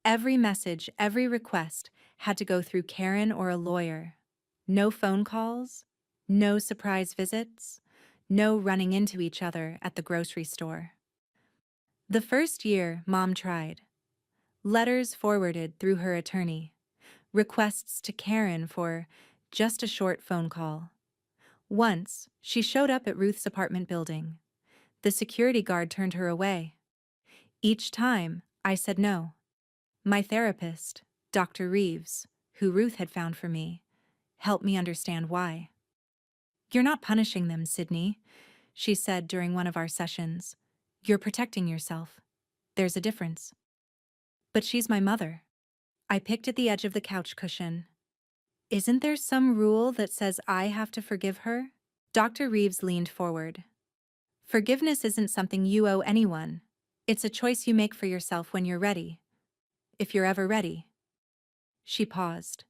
Every message, every request had to go through Karen or a lawyer. No phone calls, no surprise visits, no running into each other at the grocery store. The first year, Mom tried. Letters forwarded through her attorney. Requests to Karen for just a short phone call. Once, she showed up at Ruth's apartment building. The security guard turned her away. Each time, I said no. My therapist, Dr. Reeves, who Ruth had found for me, helped me understand why. You're not punishing them, Sydney, she said during one of our sessions. You're protecting yourself. There's a difference. But she's my mother. I picked at the edge of the couch cushion. Isn't there some rule that says I have to forgive her? Dr. Reeves leaned forward. Forgiveness isn't something you owe anyone. It's a choice you make for yourself when you're ready. If you're ever ready. She paused.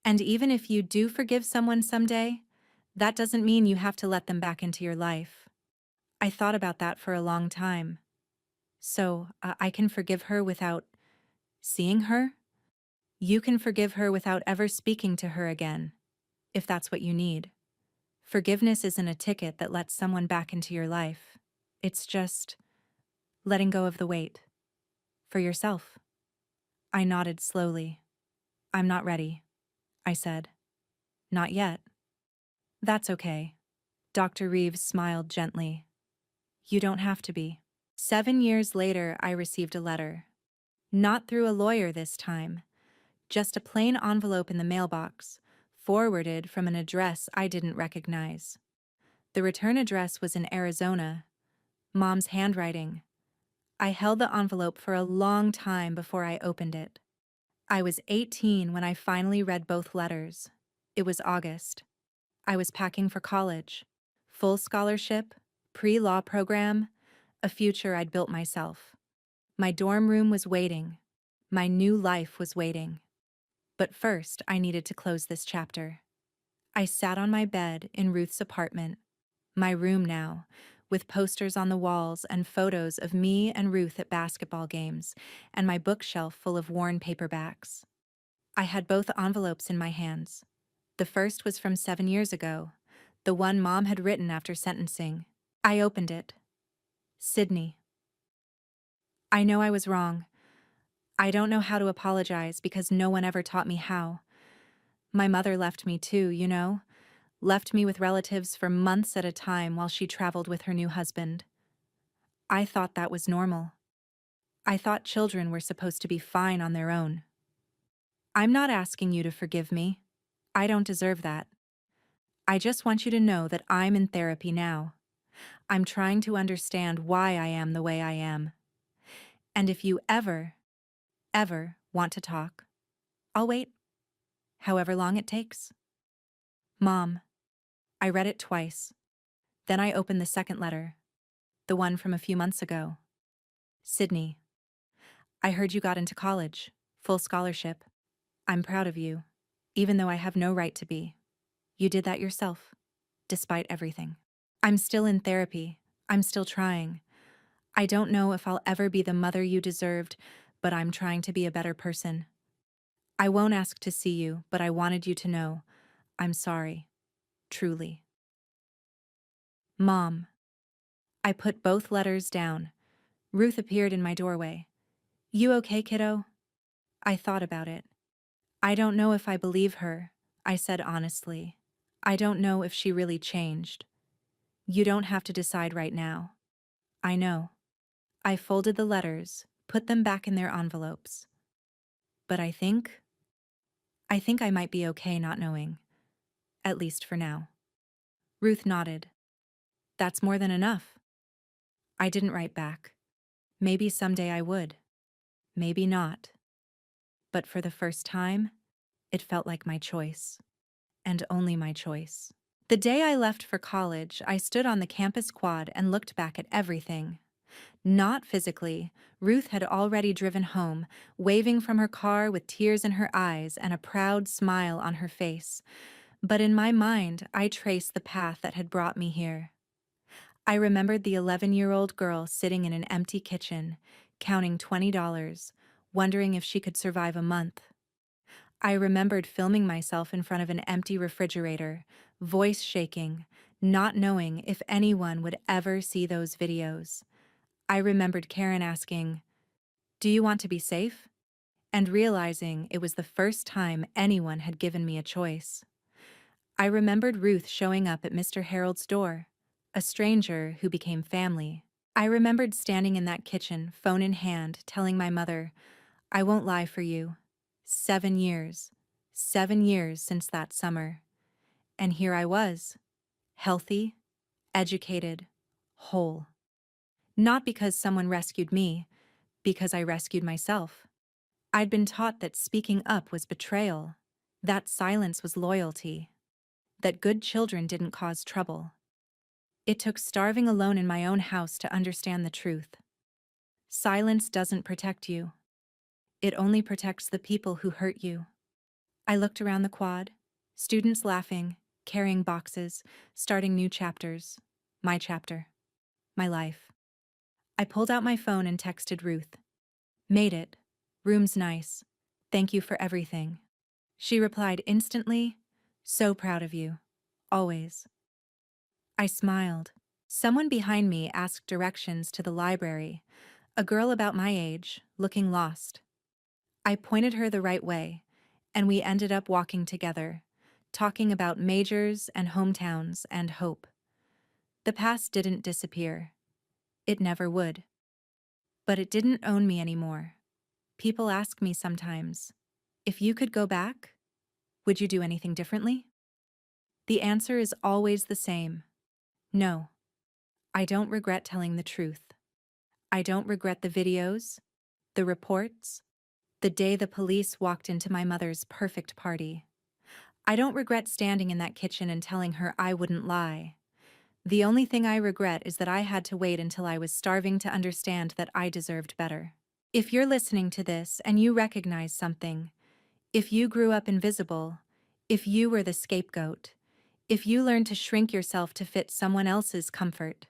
And even if you do forgive someone someday, that doesn't mean you have to let them back into your life. I thought about that for a long time. So, I can forgive her without seeing her? You can forgive her without ever speaking to her again, if that's what you need. Forgiveness isn't a ticket that lets someone back into your life. It's just letting go of the weight. For yourself. I nodded slowly. I'm not ready, I said. Not yet. That's okay. Dr. Reeves smiled gently. You don't have to be. 7 years later, I received a letter. Not through a lawyer this time. Just a plain envelope in the mailbox, forwarded from an address I didn't recognize. The return address was in Arizona. Mom's handwriting. I held the envelope for a long time before I opened it. I was 18 when I finally read both letters. It was August. I was packing for college. Full scholarship, pre-law program, a future I'd built myself. My dorm room was waiting. My new life was waiting. But first, I needed to close this chapter. I sat on my bed in Ruth's apartment, my room now, with posters on the walls and photos of me and Ruth at basketball games, and my bookshelf full of worn paperbacks. I had both envelopes in my hands. The first was from 7 years ago, the one Mom had written after sentencing. I opened it. Sydney. I know I was wrong. I don't know how to apologize because no one ever taught me how. My mother left me too, left me with relatives for months at a time while she traveled with her new husband. I thought that was normal. I thought children were supposed to be fine on their own. I'm not asking you to forgive me. I don't deserve that. I just want you to know that I'm in therapy now. I'm trying to understand why I am the way I am. And if you ever want to talk, I'll wait, however long it takes. Mom. I read it twice. Then I opened the second letter, the one from a few months ago. Sydney. I heard you got into college, full scholarship. I'm proud of you, even though I have no right to be. You did that yourself, despite everything. I'm still in therapy. I'm still trying. I don't know if I'll ever be the mother you deserved, but I'm trying to be a better person. I won't ask to see you, but I wanted you to know. I'm sorry. Truly. Mom. I put both letters down. Ruth appeared in my doorway. You okay, kiddo? I thought about it. I don't know if I believe her, I said honestly. I don't know if she really changed. You don't have to decide right now. I know. I folded the letters, put them back in their envelopes. But I think I might be okay not knowing. At least for now. Ruth nodded. That's more than enough. I didn't write back. Maybe someday I would. Maybe not. But for the first time, it felt like my choice. And only my choice. The day I left for college, I stood on the campus quad and looked back at everything. Not physically. Ruth had already driven home, waving from her car with tears in her eyes and a proud smile on her face. But in my mind, I traced the path that had brought me here. I remembered the 11-year-old girl sitting in an empty kitchen, counting $20, wondering if she could survive a month. I remembered filming myself in front of an empty refrigerator, voice shaking, not knowing if anyone would ever see those videos. I remembered Karen asking, "Do you want to be safe?" and realizing it was the first time anyone had given me a choice. I remembered Ruth showing up at Mr. Harold's door, a stranger who became family. I remembered standing in that kitchen, phone in hand, telling my mother, "I won't lie for you. 7 years. 7 years since that summer." And here I was, healthy, educated, whole. Not because someone rescued me, because I rescued myself. I'd been taught that speaking up was betrayal, that silence was loyalty, that good children didn't cause trouble. It took starving alone in my own house to understand the truth. Silence doesn't protect you. It only protects the people who hurt you. I looked around the quad, students laughing, carrying boxes, starting new chapters. My chapter. My life. I pulled out my phone and texted Ruth. "Made it. Room's nice. Thank you for everything." She replied instantly, "So proud of you. Always." I smiled. Someone behind me asked directions to the library, a girl about my age, looking lost. I pointed her the right way, and we ended up walking together, talking about majors and hometowns and hope. The past didn't disappear. It never would. But it didn't own me anymore. People ask me sometimes, if you could go back, would you do anything differently? The answer is always the same. No. I don't regret telling the truth. I don't regret the videos, the reports, the day the police walked into my mother's perfect party. I don't regret standing in that kitchen and telling her I wouldn't lie. The only thing I regret is that I had to wait until I was starving to understand that I deserved better. If you're listening to this and you recognize something, if you grew up invisible, if you were the scapegoat, if you learned to shrink yourself to fit someone else's comfort,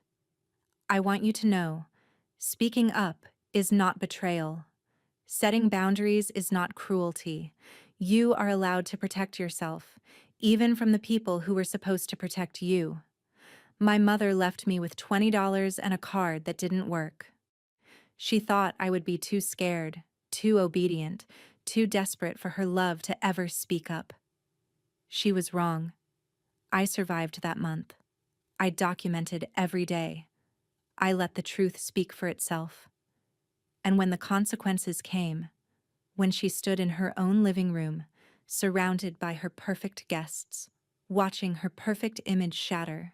I want you to know, speaking up is not betrayal. Setting boundaries is not cruelty. You are allowed to protect yourself, even from the people who were supposed to protect you. My mother left me with $20 and a card that didn't work. She thought I would be too scared, too obedient, too desperate for her love to ever speak up. She was wrong. I survived that month. I documented every day. I let the truth speak for itself. And when the consequences came, when she stood in her own living room, surrounded by her perfect guests, watching her perfect image shatter,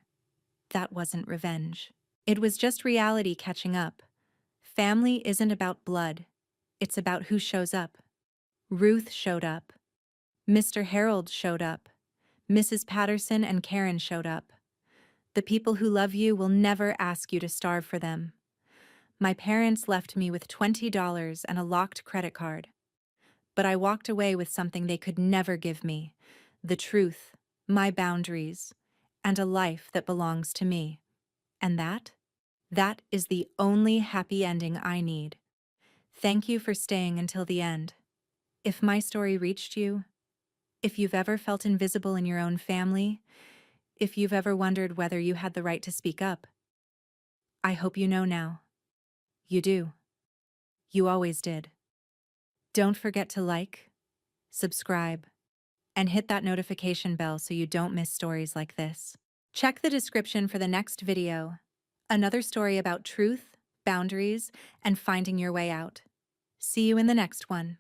that wasn't revenge. It was just reality catching up. Family isn't about blood. It's about who shows up. Ruth showed up. Mr. Harold showed up. Mrs. Patterson and Karen showed up. The people who love you will never ask you to starve for them. My parents left me with $20 and a locked credit card. But I walked away with something they could never give me: the truth, my boundaries, and a life that belongs to me. And that is the only happy ending I need. Thank you for staying until the end. If my story reached you, if you've ever felt invisible in your own family, if you've ever wondered whether you had the right to speak up, I hope you know now. You do. You always did. Don't forget to like, subscribe, and hit that notification bell so you don't miss stories like this. Check the description for the next video, another story about truth, boundaries, and finding your way out. See you in the next one.